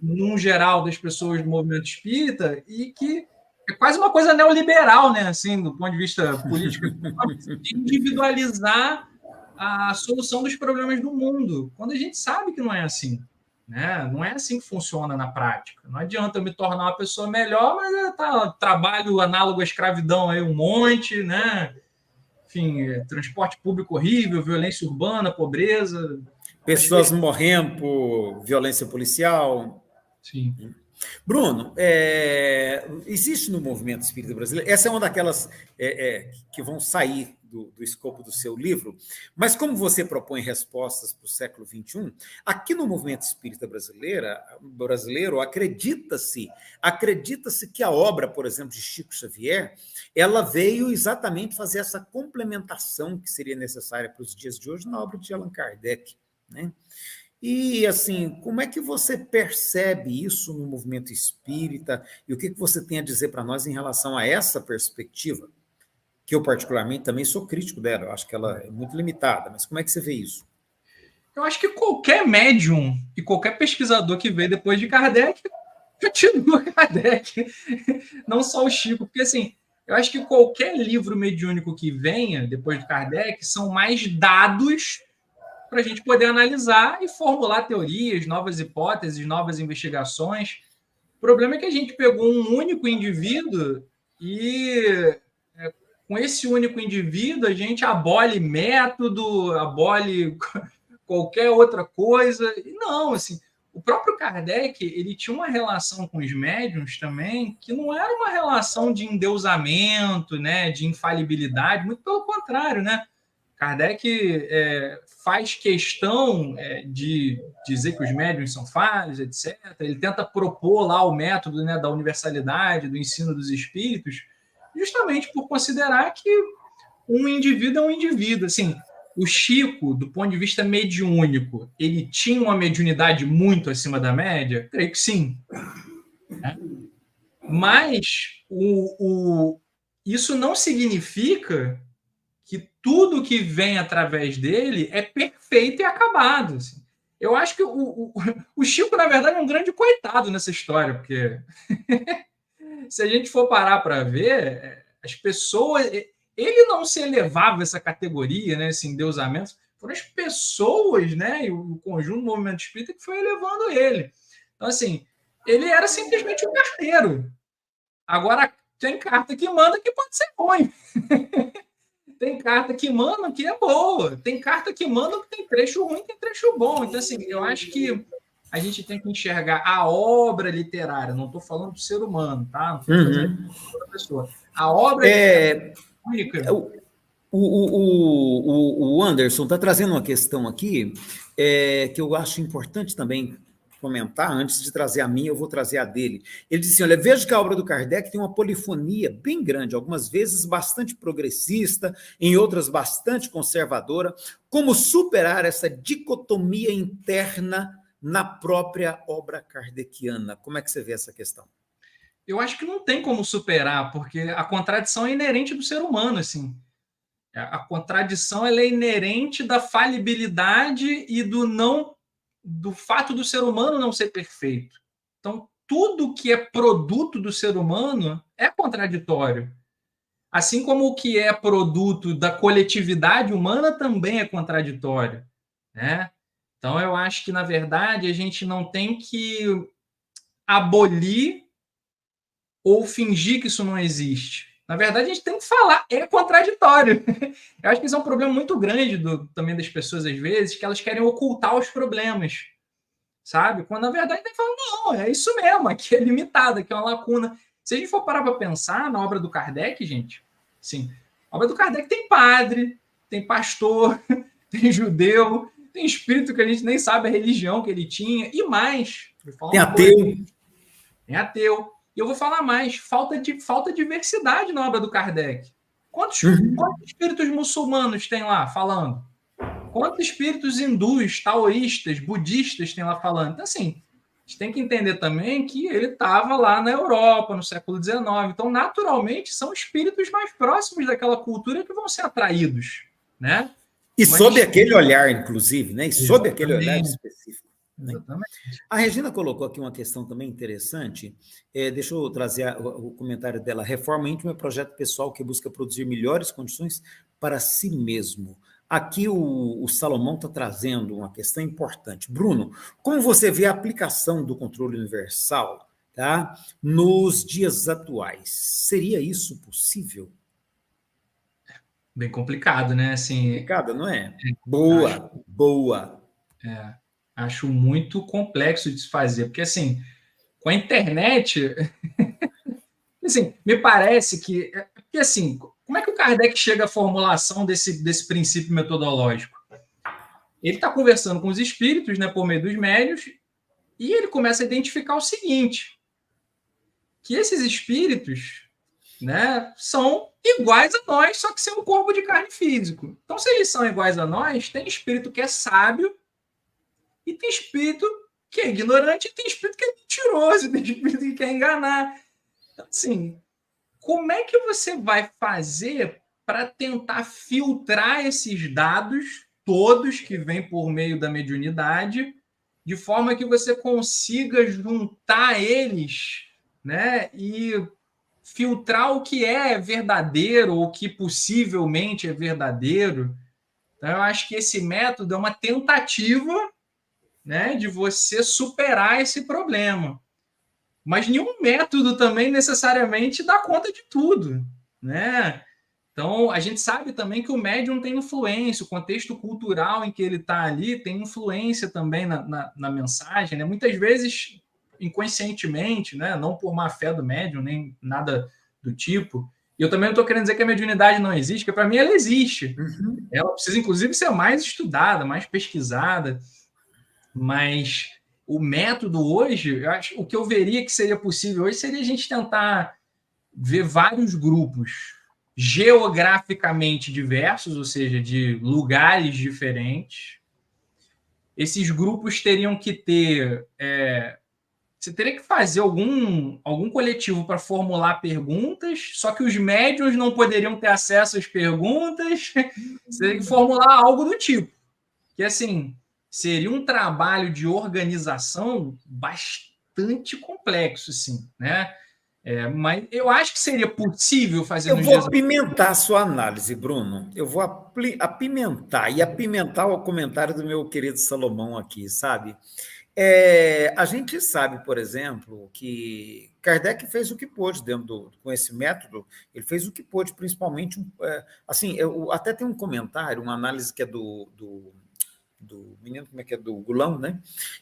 num geral, das pessoas do movimento espírita, e que é quase uma coisa neoliberal, né? Assim, do ponto de vista político, de individualizar a solução dos problemas do mundo, quando a gente sabe que não é assim. Né? Não é assim que funciona na prática. Não adianta eu me tornar uma pessoa melhor, mas trabalho análogo à escravidão aí um monte, né? Enfim, transporte público horrível, violência urbana, pobreza. Pessoas morrendo por violência policial. Sim. Bruno, existe no movimento espírita brasileiro, essa é uma daquelas que vão sair do escopo do seu livro, mas como você propõe respostas para o século XXI, aqui no movimento espírita brasileiro, acredita-se que a obra, por exemplo, de Chico Xavier, ela veio exatamente fazer essa complementação que seria necessária para os dias de hoje na obra de Allan Kardec, né? E, assim, como é que você percebe isso no movimento espírita e o que você tem a dizer para nós em relação a essa perspectiva? Que eu, particularmente, também sou crítico dela, eu acho que ela é muito limitada, mas como é que você vê isso? Eu acho que qualquer médium e qualquer pesquisador que veio depois de Kardec continua Kardec, não só o Chico, porque, assim, eu acho que qualquer livro mediúnico que venha depois de Kardec são mais dados para a gente poder analisar e formular teorias, novas hipóteses, novas investigações. O problema é que a gente pegou um único indivíduo e, com esse único indivíduo, a gente abole método, abole qualquer outra coisa. E não, assim, o próprio Kardec, ele tinha uma relação com os médiuns também que não era uma relação de endeusamento, né, de infalibilidade, muito pelo contrário, né? Kardec faz questão de dizer que os médiuns são falhos, etc. Ele tenta propor lá o método, né, da universalidade, do ensino dos espíritos, justamente por considerar que um indivíduo é um indivíduo. Assim, o Chico, do ponto de vista mediúnico, ele tinha uma mediunidade muito acima da média? Creio que sim. Né? Mas isso não significa que tudo que vem através dele é perfeito e acabado. Assim. Eu acho que o Chico, na verdade, é um grande coitado nessa história, porque se a gente for parar para ver, as pessoas... Ele não se elevava a essa categoria, né, esse endeusamento, foram as pessoas, né, e o conjunto do movimento espírita que foi elevando ele. Então, assim, ele era simplesmente um carteiro. Agora, tem carta que manda que pode ser ruim. Tem carta que manda que é boa. Tem carta que manda que tem trecho ruim, tem trecho bom. Então, assim, eu acho que a gente tem que enxergar a obra literária. Não estou falando do ser humano, tá? Não estou fazendo outra pessoa. A obra literária única. O Anderson está trazendo uma questão aqui que eu acho importante também comentar. Antes de trazer a minha, eu vou trazer a dele. Ele disse assim, olha, vejo que a obra do Kardec tem uma polifonia bem grande, algumas vezes bastante progressista, em outras bastante conservadora. Como superar essa dicotomia interna na própria obra kardeciana? Como é que você vê essa questão? Eu acho que não tem como superar, porque a contradição é inerente do ser humano, assim. A contradição ela é inerente da falibilidade e do fato do ser humano não ser perfeito. Então, tudo que é produto do ser humano é contraditório. Assim como o que é produto da coletividade humana também é contraditório, né? Então, eu acho que, na verdade, a gente não tem que abolir ou fingir que isso não existe. Na verdade, a gente tem que falar, é contraditório. Eu acho que isso é um problema muito grande também das pessoas, às vezes, que elas querem ocultar os problemas, sabe? Quando, na verdade, tem que falar, não, é isso mesmo, aqui é limitado, aqui é uma lacuna. Se a gente for parar para pensar na obra do Kardec, gente, sim, a obra do Kardec tem padre, tem pastor, tem judeu, tem espírito que a gente nem sabe a religião que ele tinha, e mais. Vou falar Tem uma coisa, ateu. tem ateu. E eu vou falar mais, falta diversidade na obra do Kardec. Quantos espíritos muçulmanos tem lá falando? Quantos espíritos hindus, taoístas, budistas tem lá falando? Então, assim, a gente tem que entender também que ele estava lá na Europa, no século XIX. Então, naturalmente, são espíritos mais próximos daquela cultura que vão ser atraídos, né? E Mas, sob aquele olhar, inclusive, né? E sob aquele olhar exatamente, específico. Né? exatamente. A Regina colocou aqui uma questão também interessante. Deixa eu trazer o comentário dela. Reforma íntima é projeto pessoal que busca produzir melhores condições para si mesmo. Aqui o Salomão está trazendo uma questão importante. Bruno, como você vê a aplicação do controle universal, tá, nos dias atuais? Seria isso possível? Bem complicado, né? Assim, Complicada, não é? Boa, acho, boa. acho muito complexo de se fazer, porque assim, com a internet, assim, me parece que, porque assim, como é que o Kardec chega à formulação desse princípio metodológico? Ele está conversando com os espíritos, né, por meio dos médios, e ele começa a identificar o seguinte, que esses espíritos, né, são iguais a nós, só que sem um corpo de carne físico. Então, se eles são iguais a nós, tem espírito que é sábio e tem espírito que é ignorante, e tem espírito que é mentiroso, tem espírito que quer enganar. Então, assim, como é que você vai fazer para tentar filtrar esses dados todos que vêm por meio da mediunidade, de forma que você consiga juntar eles, né, e filtrar o que é verdadeiro, o que possivelmente é verdadeiro? Então, eu acho que esse método é uma tentativa, né, de você superar esse problema. Mas nenhum método também necessariamente dá conta de tudo, né? Então, a gente sabe também que o médium tem influência, o contexto cultural em que ele está ali tem influência também na mensagem, né? Muitas vezes inconscientemente, né? Não por má fé do médium, nem nada do tipo. E eu também não estou querendo dizer que a mediunidade não existe, porque para mim ela existe. Uhum. Ela precisa, inclusive, ser mais estudada, mais pesquisada, mas o método hoje, eu acho, o que eu veria que seria possível hoje seria a gente tentar ver vários grupos geograficamente diversos, ou seja, de lugares diferentes. Esses grupos teriam que ter. Você teria que fazer algum coletivo para formular perguntas, só que os médiuns não poderiam ter acesso às perguntas. Você teria que formular algo do tipo. Que, assim, seria um trabalho de organização bastante complexo, sim, né? Mas eu acho que seria possível fazer Eu nos vou dias. apimentar a sua análise, Bruno. Eu vou apimentar e apimentar o comentário do meu querido Salomão aqui, sabe? A gente sabe, por exemplo, que Kardec fez o que pôde com esse método, ele fez o que pôde, principalmente, assim, eu até tem um comentário, uma análise que é do menino, como é que é, do Gulão, né?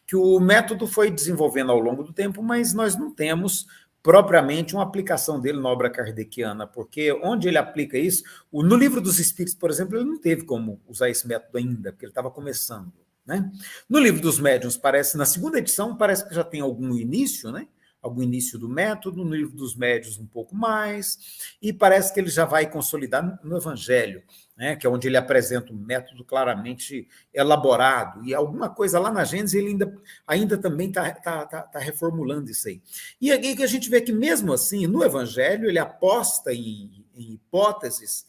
Que o método foi desenvolvendo ao longo do tempo, mas nós não temos propriamente uma aplicação dele na obra kardeciana, porque onde ele aplica isso, no Livro dos Espíritos, por exemplo, ele não teve como usar esse método ainda, porque ele estava começando. Né? No Livro dos Médiuns, parece, na segunda edição, parece que já tem algum início, né? Algum início do método, no Livro dos Médiuns um pouco mais, e parece que ele já vai consolidar no Evangelho, né? Que é onde ele apresenta um método claramente elaborado, e alguma coisa lá na Gênesis ele ainda também está reformulando isso aí. E aí que a gente vê que, mesmo assim, no Evangelho, ele aposta em hipóteses,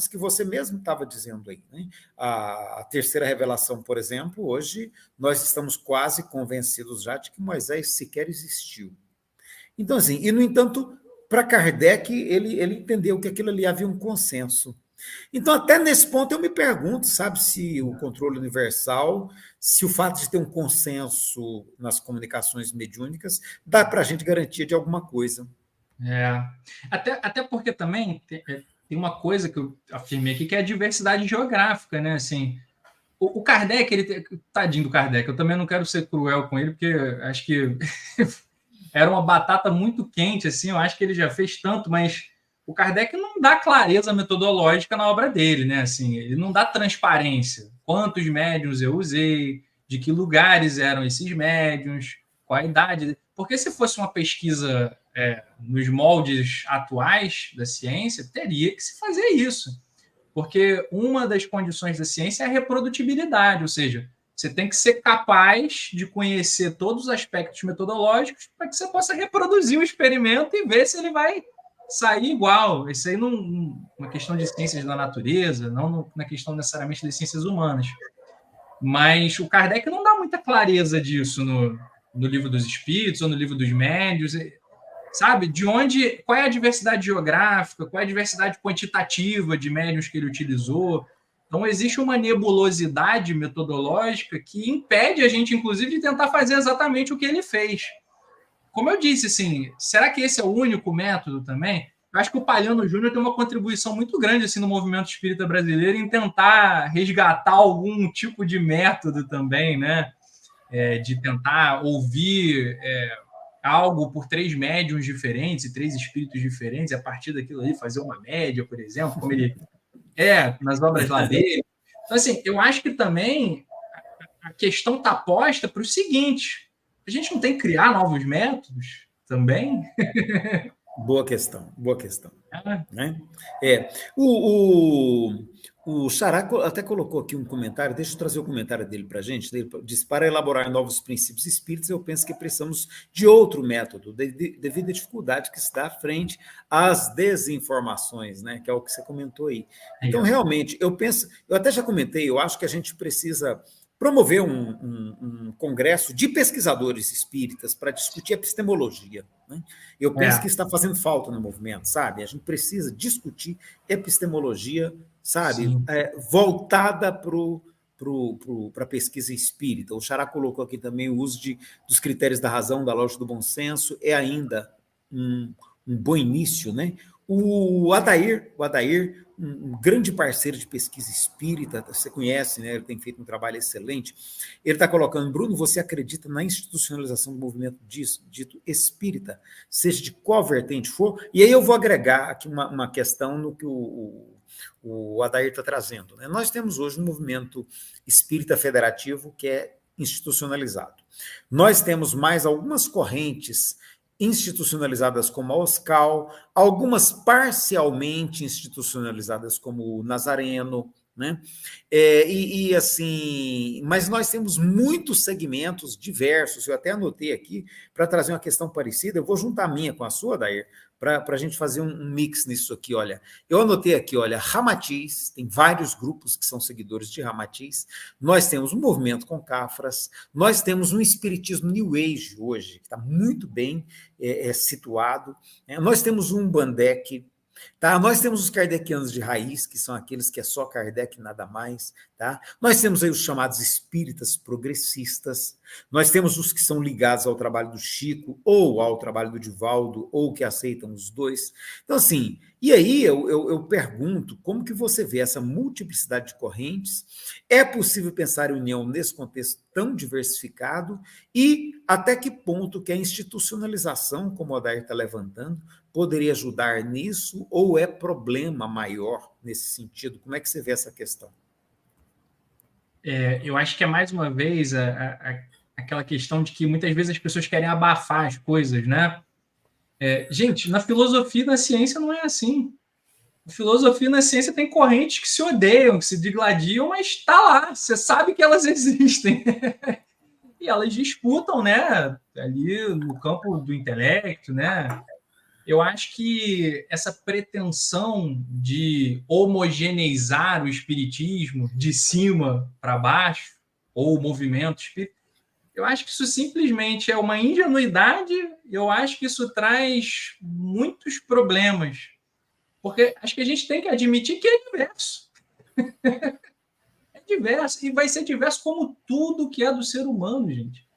que você mesmo estava dizendo aí. Né? A terceira revelação, por exemplo, hoje nós estamos quase convencidos já de que Moisés sequer existiu. Então, assim, e no entanto, para Kardec, ele entendeu que aquilo ali havia um consenso. Então, até nesse ponto, eu me pergunto, sabe, se o controle universal, se o fato de ter um consenso nas comunicações mediúnicas, dá para a gente garantia de alguma coisa. É. Até porque também tem uma coisa que eu afirmei aqui, que é a diversidade geográfica, né? Assim, o Kardec, tadinho do Kardec, eu também não quero ser cruel com ele, porque acho que era uma batata muito quente, assim, eu acho que ele já fez tanto, mas o Kardec não dá clareza metodológica na obra dele, né? Assim, ele não dá transparência. Quantos médiuns eu usei, de que lugares eram esses médiuns, qual a idade. Porque se fosse uma pesquisa nos moldes atuais da ciência, teria que se fazer isso. Porque uma das condições da ciência é a reprodutibilidade, ou seja, você tem que ser capaz de conhecer todos os aspectos metodológicos para que você possa reproduzir o experimento e ver se ele vai sair igual. Isso aí não uma questão de ciências da natureza, não na questão necessariamente das ciências humanas. Mas o Kardec não dá muita clareza disso no Livro dos Espíritos ou no Livro dos Médiuns, sabe? Qual é a diversidade geográfica, qual é a diversidade quantitativa de médiuns que ele utilizou. Então, existe uma nebulosidade metodológica que impede a gente, inclusive, de tentar fazer exatamente o que ele fez. Como eu disse, assim, será que esse é o único método também? Eu acho que o Palhano Júnior tem uma contribuição muito grande assim, no movimento espírita brasileiro em tentar resgatar algum tipo de método também, né? De tentar ouvir algo por 3 médiuns diferentes e 3 espíritos diferentes, e a partir daquilo ali fazer uma média, por exemplo, como ele nas obras lá dele. Então, assim, eu acho que também a questão está posta para o seguinte: a gente não tem que criar novos métodos também? Boa questão, boa questão. Ah, Né? O Xará até colocou aqui um comentário, deixa eu trazer o comentário dele para a gente. Ele diz: para elaborar novos princípios espíritas, eu penso que precisamos de outro método, devido à dificuldade que está frente às desinformações, né? Que é o que você comentou aí. Então, realmente, eu penso, eu até já comentei, eu acho que a gente precisa promover um congresso de pesquisadores espíritas para discutir epistemologia. Né? Eu penso que está fazendo falta no movimento, sabe? A gente precisa discutir epistemologia, sabe? Voltada para a pesquisa espírita. O Xará colocou aqui também o uso dos critérios da razão, da lógica do bom senso, é ainda um bom início, né? O Adair, um grande parceiro de pesquisa espírita, você conhece, né? Ele tem feito um trabalho excelente. Ele está colocando: Bruno, você acredita na institucionalização do movimento dito espírita, seja de qual vertente for? E aí eu vou agregar aqui uma questão no que o Adair está trazendo. Né? Nós temos hoje um movimento espírita federativo que é institucionalizado. Nós temos mais algumas correntes institucionalizadas como a OSCAL, algumas parcialmente institucionalizadas como o Nazareno, né? Assim, mas nós temos muitos segmentos diversos. Eu até anotei aqui para trazer uma questão parecida. Eu vou juntar a minha com a sua, Dair, para a gente fazer um mix nisso aqui. Olha, eu anotei aqui, olha, Ramatiz, tem vários grupos que são seguidores de Ramatiz. Nós temos um movimento com Cafras, nós temos um espiritismo New Age hoje, que está muito bem situado. Nós temos um Bandec. Tá? Nós temos os kardecianos de raiz, que são aqueles que é só Kardec e nada mais. Tá? Nós temos aí os chamados espíritas progressistas, nós temos os que são ligados ao trabalho do Chico, ou ao trabalho do Divaldo, ou que aceitam os dois. Então, assim, e aí eu pergunto, como que você vê essa multiplicidade de correntes? É possível pensar em união nesse contexto tão diversificado? E até que ponto que a institucionalização, como o Odair está levantando, poderia ajudar nisso, ou é problema maior nesse sentido? Como é que você vê essa questão? Eu acho que é mais uma vez aquela questão de que muitas vezes as pessoas querem abafar as coisas, né? Gente, na filosofia e na ciência não é assim. Na filosofia e na ciência tem correntes que se odeiam, que se digladiam, mas está lá, você sabe que elas existem. E elas disputam, né? Ali no campo do intelecto, né? Eu acho que essa pretensão de homogeneizar o espiritismo de cima para baixo, ou o movimento espírita, eu acho que isso simplesmente é uma ingenuidade, eu acho que isso traz muitos problemas, porque acho que a gente tem que admitir que é diverso. É diverso, e vai ser diverso como tudo que é do ser humano, gente.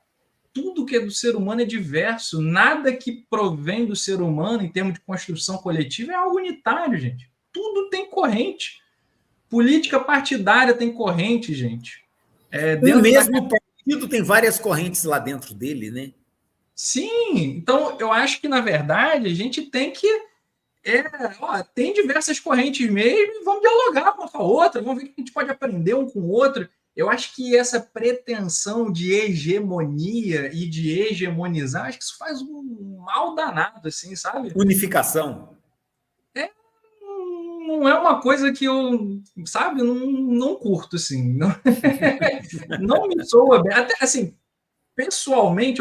tudo que é do ser humano é diverso. Nada que provém do ser humano, em termos de construção coletiva, é algo unitário, gente. Tudo tem corrente. Política partidária tem corrente, gente. O mesmo partido tem várias correntes lá dentro dele, né? Sim, então eu acho que, na verdade, a gente tem que. Tem diversas correntes mesmo, e vamos dialogar uma com a outra, vamos ver o que a gente pode aprender um com o outro. Eu acho que essa pretensão de hegemonia e de hegemonizar, acho que isso faz um mal danado, assim, sabe? Unificação. Não é uma coisa que eu, sabe, não curto, assim. Não, não me soa bem. Até, assim, pessoalmente,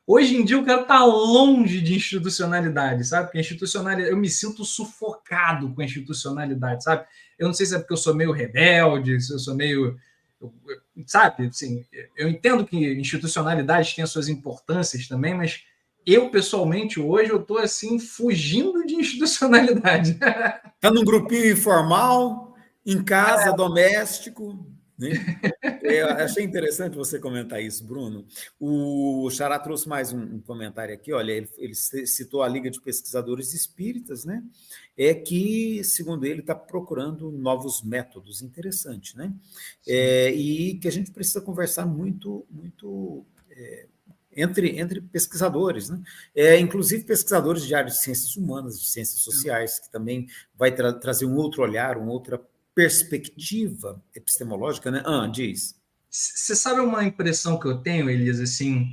hoje em dia eu quero estar longe de institucionalidade, sabe? Porque institucionalidade, eu me sinto sufocado com a institucionalidade, sabe? Eu não sei se é porque eu sou meio rebelde, se eu sou meio. Sabe? Assim, eu entendo que institucionalidades têm as suas importâncias também, mas eu, pessoalmente, hoje, eu estou assim, fugindo de institucionalidade. Está num grupinho informal, em casa, doméstico, né? Achei interessante você comentar isso, Bruno. O Xará trouxe mais um comentário aqui. Olha, ele citou a Liga de Pesquisadores Espíritas, né? É que, segundo ele, está procurando novos métodos. Interessante, né? E que a gente precisa conversar muito entre pesquisadores, né? Inclusive pesquisadores de áreas de ciências humanas, de ciências sociais, que também vai trazer um outro olhar, uma outra perspectiva epistemológica, né? Diz. Você sabe uma impressão que eu tenho, Elias, assim,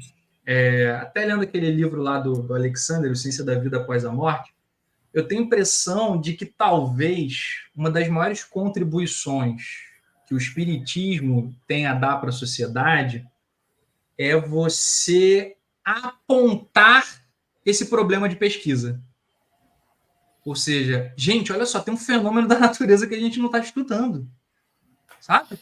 até lendo aquele livro lá do Alexander, O Ciência da Vida Após a Morte, eu tenho a impressão de que talvez uma das maiores contribuições que o espiritismo tem a dar para a sociedade é você apontar esse problema de pesquisa. Ou seja, gente, olha só, tem um fenômeno da natureza que a gente não está estudando, sabe?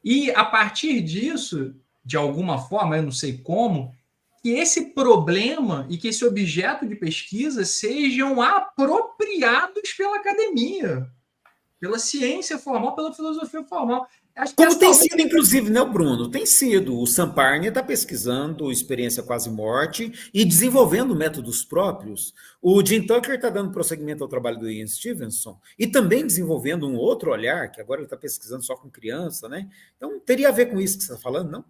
E a partir disso, de alguma forma, eu não sei como, que esse problema e que esse objeto de pesquisa sejam apropriados pela academia, pela ciência formal, pela filosofia formal. Acho que como tem sido, inclusive, né, Bruno? Tem sido. O Samparnia está pesquisando experiência quase morte e desenvolvendo métodos próprios. O Jim Tucker está dando prosseguimento ao trabalho do Ian Stevenson e também desenvolvendo um outro olhar, que agora ele está pesquisando só com criança, né? Então, teria a ver com isso que você está falando, não?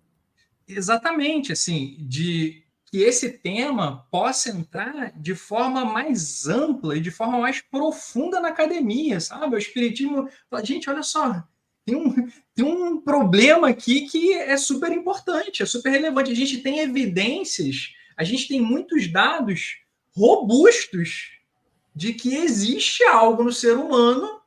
Exatamente, assim, de que esse tema possa entrar de forma mais ampla e de forma mais profunda na academia, sabe? O espiritismo fala, gente, olha só, tem um problema aqui que é super importante, é super relevante. A gente tem evidências, a gente tem muitos dados robustos de que existe algo no ser humano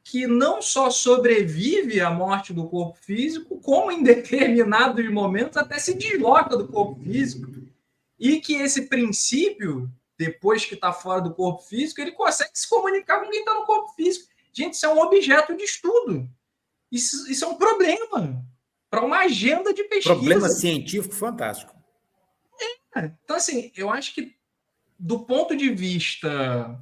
que não só sobrevive à morte do corpo físico, como em determinados momentos até se desloca do corpo físico. E que esse princípio, depois que está fora do corpo físico, ele consegue se comunicar com quem está no corpo físico. Gente, isso é um objeto de estudo. Isso é um problema para uma agenda de pesquisa. Problema científico fantástico. Então, assim, eu acho que do ponto de vista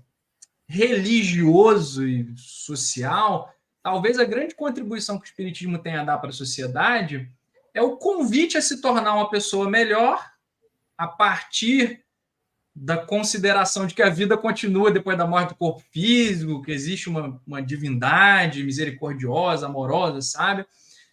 religioso e social, talvez a grande contribuição que o espiritismo tem a dar para a sociedade é o convite a se tornar uma pessoa melhor a partir da consideração de que a vida continua depois da morte do corpo físico, que existe uma divindade misericordiosa, amorosa, sabe?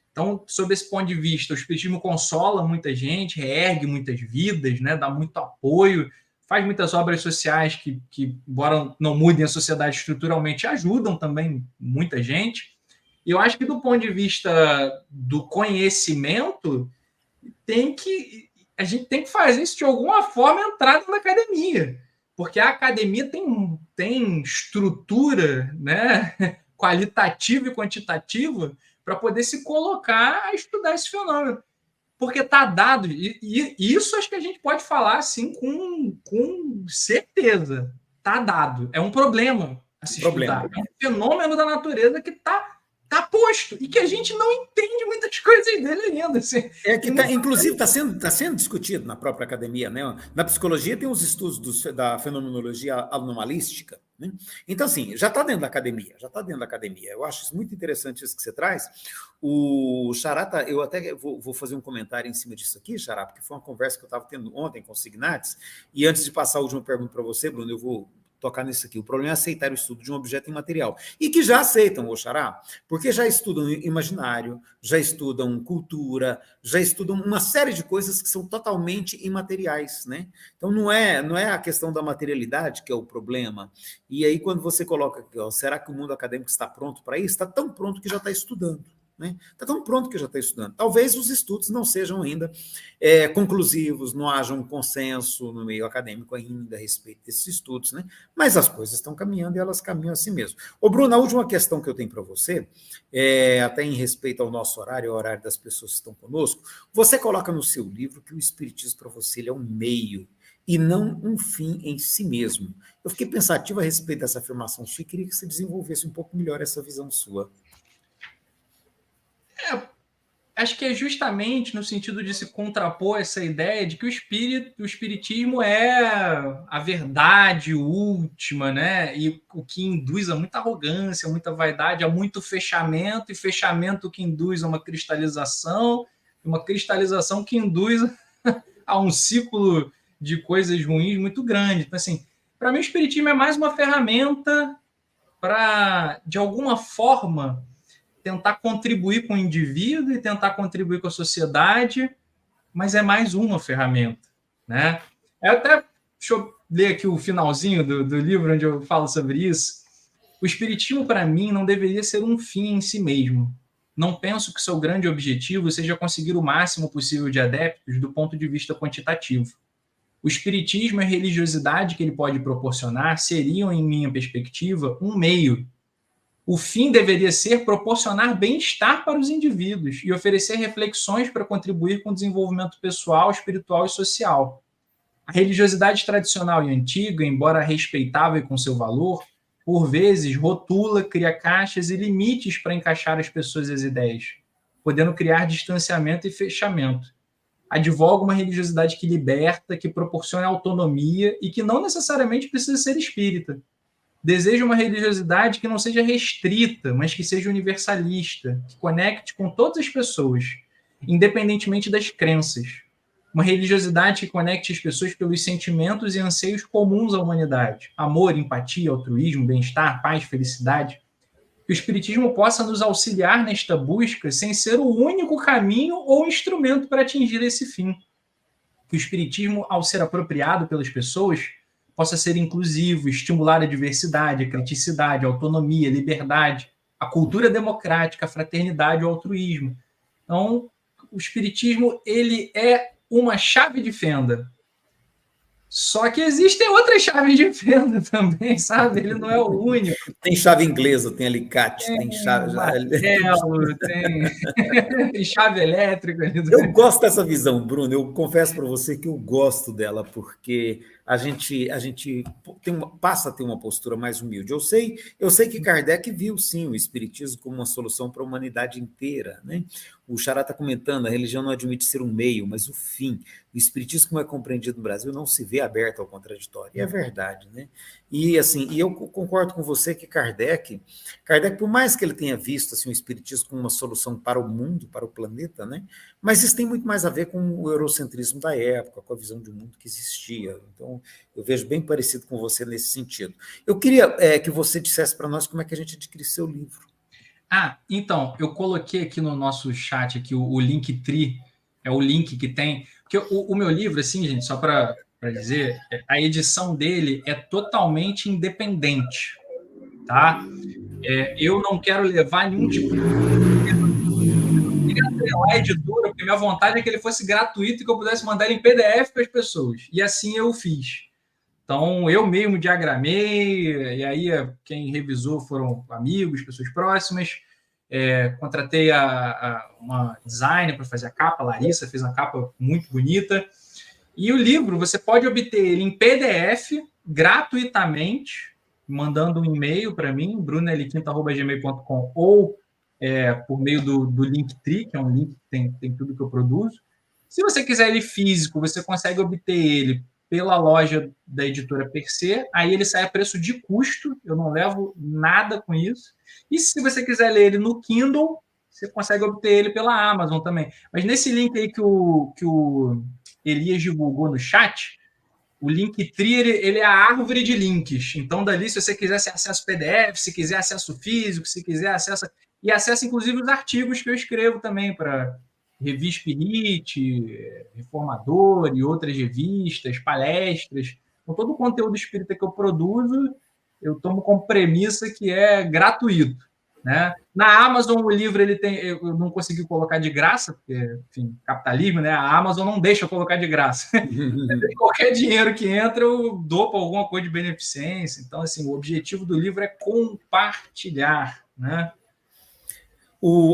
Então, sob esse ponto de vista, o espiritismo consola muita gente, reergue muitas vidas, né? Dá muito apoio, faz muitas obras sociais que, embora não mudem a sociedade estruturalmente, ajudam também muita gente. E eu acho que, do ponto de vista do conhecimento, a gente tem que fazer isso de alguma forma entrar na academia, porque a academia tem estrutura, né, qualitativa e quantitativa para poder se colocar a estudar esse fenômeno. Porque está dado, e isso acho que a gente pode falar assim com certeza. Está dado. É um problema a se estudar. É um fenômeno da natureza que está posto e que a gente não entende muitas coisas dele ainda. Assim. Inclusive, está sendo discutido na própria academia, né? Na psicologia tem os estudos da fenomenologia anomalística, né? Então, assim, já está dentro da academia, Eu acho isso muito interessante isso que você traz. O Xará, eu até vou fazer um comentário em cima disso aqui, Xará, porque foi uma conversa que eu estava tendo ontem com o Signates, e antes de passar a última pergunta para você, Bruno, eu vou tocar nisso aqui. O problema é aceitar o estudo de um objeto imaterial. E que já aceitam, Oxará, porque já estudam imaginário, já estudam cultura, já estudam uma série de coisas que são totalmente imateriais, né? Então, não é a questão da materialidade que é o problema. E aí, quando você coloca aqui, ó, será que o mundo acadêmico está pronto para isso? Está tão pronto que já está estudando. Está tão pronto que já está estudando. Talvez os estudos não sejam ainda conclusivos, não haja um consenso no meio acadêmico ainda a respeito desses estudos, né? Mas as coisas estão caminhando e elas caminham assim mesmo. Ô, Bruno, a última questão que eu tenho para você, até em respeito ao nosso horário, ao horário das pessoas que estão conosco, você coloca no seu livro que o Espiritismo para você ele é um meio e não um fim em si mesmo. Eu fiquei pensativo a respeito dessa afirmação sua e queria que você desenvolvesse um pouco melhor essa visão sua. Acho que é justamente no sentido de se contrapor essa ideia de que o espiritismo é a verdade última, né? E o que induz a muita arrogância, muita vaidade, a muito fechamento, e fechamento que induz a uma cristalização que induz a um ciclo de coisas ruins muito grande. Então, assim, para mim o espiritismo é mais uma ferramenta para, de alguma forma, tentar contribuir com o indivíduo e tentar contribuir com a sociedade, mas é mais uma ferramenta, né? Deixa eu ler aqui o finalzinho do livro onde eu falo sobre isso. O espiritismo, para mim, não deveria ser um fim em si mesmo. Não penso que seu grande objetivo seja conseguir o máximo possível de adeptos do ponto de vista quantitativo. O espiritismo e a religiosidade que ele pode proporcionar seriam, em minha perspectiva, um meio. O fim deveria ser proporcionar bem-estar para os indivíduos e oferecer reflexões para contribuir com o desenvolvimento pessoal, espiritual e social. A religiosidade tradicional e antiga, embora respeitável com seu valor, por vezes rotula, cria caixas e limites para encaixar as pessoas e as ideias, podendo criar distanciamento e fechamento. Advoga uma religiosidade que liberta, que proporciona autonomia e que não necessariamente precisa ser espírita. Deseja uma religiosidade que não seja restrita, mas que seja universalista, que conecte com todas as pessoas, independentemente das crenças. Uma religiosidade que conecte as pessoas pelos sentimentos e anseios comuns à humanidade. Amor, empatia, altruísmo, bem-estar, paz, felicidade. Que o espiritismo possa nos auxiliar nesta busca sem ser o único caminho ou instrumento para atingir esse fim. Que o espiritismo, ao ser apropriado pelas pessoas, possa ser inclusivo, estimular a diversidade, a criticidade, a autonomia, a liberdade, a cultura democrática, a fraternidade, o altruísmo. Então, o espiritismo ele é uma chave de fenda. Só que existem outras chaves de fenda também, sabe? Ele não é o único. Tem chave inglesa, tem alicate, tem chave... Martelo, tem chave elétrica. Eu gosto dessa visão, Bruno. Eu confesso para você que eu gosto dela, porque a gente passa a ter uma postura mais humilde. Eu sei que Kardec viu, sim, o espiritismo como uma solução para a humanidade inteira, né? O Xará está comentando, a religião não admite ser um meio, mas o fim. O espiritismo, como é compreendido no Brasil, não se vê aberto ao contraditório. E é verdade, né? E, assim, eu concordo com você que Kardec, por mais que ele tenha visto assim, o espiritismo como uma solução para o mundo, para o planeta, né? Mas isso tem muito mais a ver com o eurocentrismo da época, com a visão de mundo que existia. Então, eu vejo bem parecido com você nesse sentido. Eu queria que você dissesse para nós como é que a gente adquire seu livro. Então, eu coloquei aqui no nosso chat aqui o Linktree, é o link que tem, porque o meu livro, assim, gente, só para dizer, a edição dele é totalmente independente, tá? Eu não quero levar nenhum tipo de... a editora, porque minha vontade é que ele fosse gratuito e que eu pudesse mandar ele em PDF para as pessoas. E assim eu fiz. Então, eu mesmo diagramei, e aí quem revisou foram amigos, pessoas próximas. Contratei uma designer para fazer a capa, a Larissa fez uma capa muito bonita. E o livro, você pode obter ele em PDF, gratuitamente, mandando um e-mail para mim, brunelquinta@gmail.com, ou por meio do Linktree, que é um link que tem tudo que eu produzo. Se você quiser ele físico, você consegue obter ele pela loja da editora Per Se, aí ele sai a preço de custo, eu não levo nada com isso. E se você quiser ler ele no Kindle, você consegue obter ele pela Amazon também. Mas nesse link aí que o Elias divulgou no chat, o Linktree, ele é a árvore de links. Então, dali, se você quiser acesso PDF, se quiser acesso físico, se quiser acesso... E acessa, inclusive, os artigos que eu escrevo também para Revista Spirit, Reformador e outras revistas, palestras. Com todo o conteúdo espírita que eu produzo, eu tomo como premissa que é gratuito. Né? Na Amazon, o livro eu não consegui colocar de graça, porque, enfim, capitalismo, né? A Amazon não deixa eu colocar de graça. Qualquer dinheiro que entra, eu dou para alguma coisa de beneficência. Então, assim, o objetivo do livro é compartilhar, né?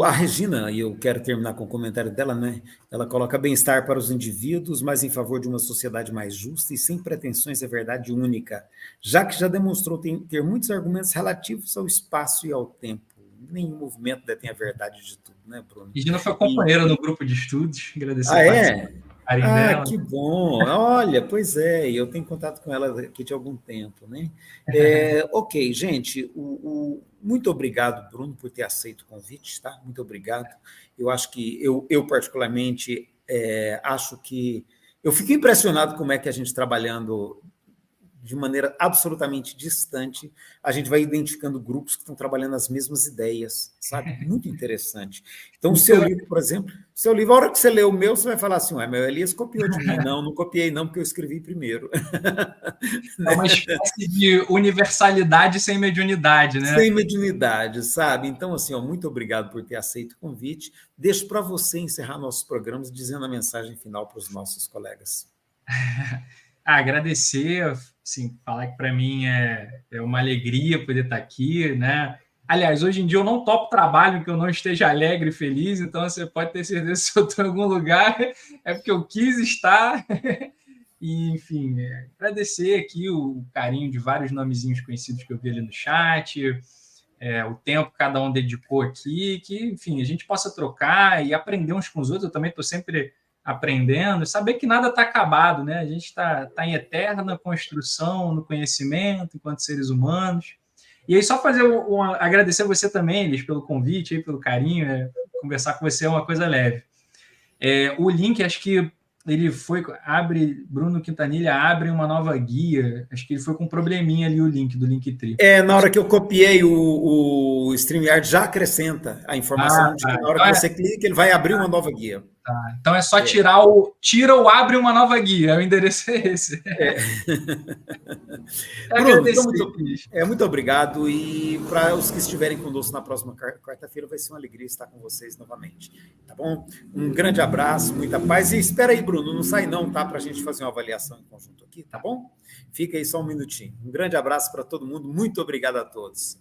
A Regina, e eu quero terminar com o comentário dela, né? Ela coloca bem-estar para os indivíduos, mas em favor de uma sociedade mais justa e sem pretensões à verdade única, já que já demonstrou ter muitos argumentos relativos ao espaço e ao tempo. Nenhum movimento detém a verdade de tudo, né, Bruno? Regina foi companheira no grupo de estudos, agradecer a dela. Que bom! Olha, pois é, eu tenho contato com ela aqui de algum tempo, né? Ok, gente, muito obrigado, Bruno, por ter aceito o convite, tá? Muito obrigado. Eu acho que, eu particularmente, acho que... Eu fico impressionado como é que a gente trabalhando de maneira absolutamente distante, a gente vai identificando grupos que estão trabalhando as mesmas ideias, sabe? Muito interessante. Então, o seu livro, por exemplo, a hora que você lê o meu, você vai falar assim, meu Elias copiou de mim. Não copiei não, porque eu escrevi primeiro. É uma espécie de universalidade sem mediunidade, né? Sem mediunidade, sabe? Então, assim, muito obrigado por ter aceito o convite. Deixo para você encerrar nossos programas dizendo a mensagem final para os nossos colegas. Agradecer, assim, falar que para mim é uma alegria poder estar aqui, né? Aliás, hoje em dia eu não topo trabalho que eu não esteja alegre e feliz, então você pode ter certeza que se eu estou em algum lugar é porque eu quis estar. E, enfim, agradecer aqui o carinho de vários nomezinhos conhecidos que eu vi ali no chat, o tempo que cada um dedicou aqui, que, enfim, a gente possa trocar e aprender uns com os outros. Eu também estou sempre aprendendo, saber que nada está acabado, né? A gente está em eterna construção no conhecimento, enquanto seres humanos. E aí, só agradecer a você também, Elis, pelo convite, aí, pelo carinho, conversar com você é uma coisa leve. O link, acho que ele Bruno Quintanilha abre uma nova guia, acho que ele foi com um probleminha ali o link do Linktree. Na hora que eu copiei o StreamYard, já acrescenta a informação de que na hora que você clica, ele vai abrir uma nova guia. Tá. Então é só tira ou abre uma nova guia, o endereço é esse. Bruno, então, muito obrigado, e para os que estiverem conosco na próxima quarta-feira, vai ser uma alegria estar com vocês novamente, tá bom? Um grande abraço, muita paz, e espera aí, Bruno, não sai não, tá? Para a gente fazer uma avaliação em conjunto aqui, tá bom? Fica aí só um minutinho. Um grande abraço para todo mundo, muito obrigado a todos.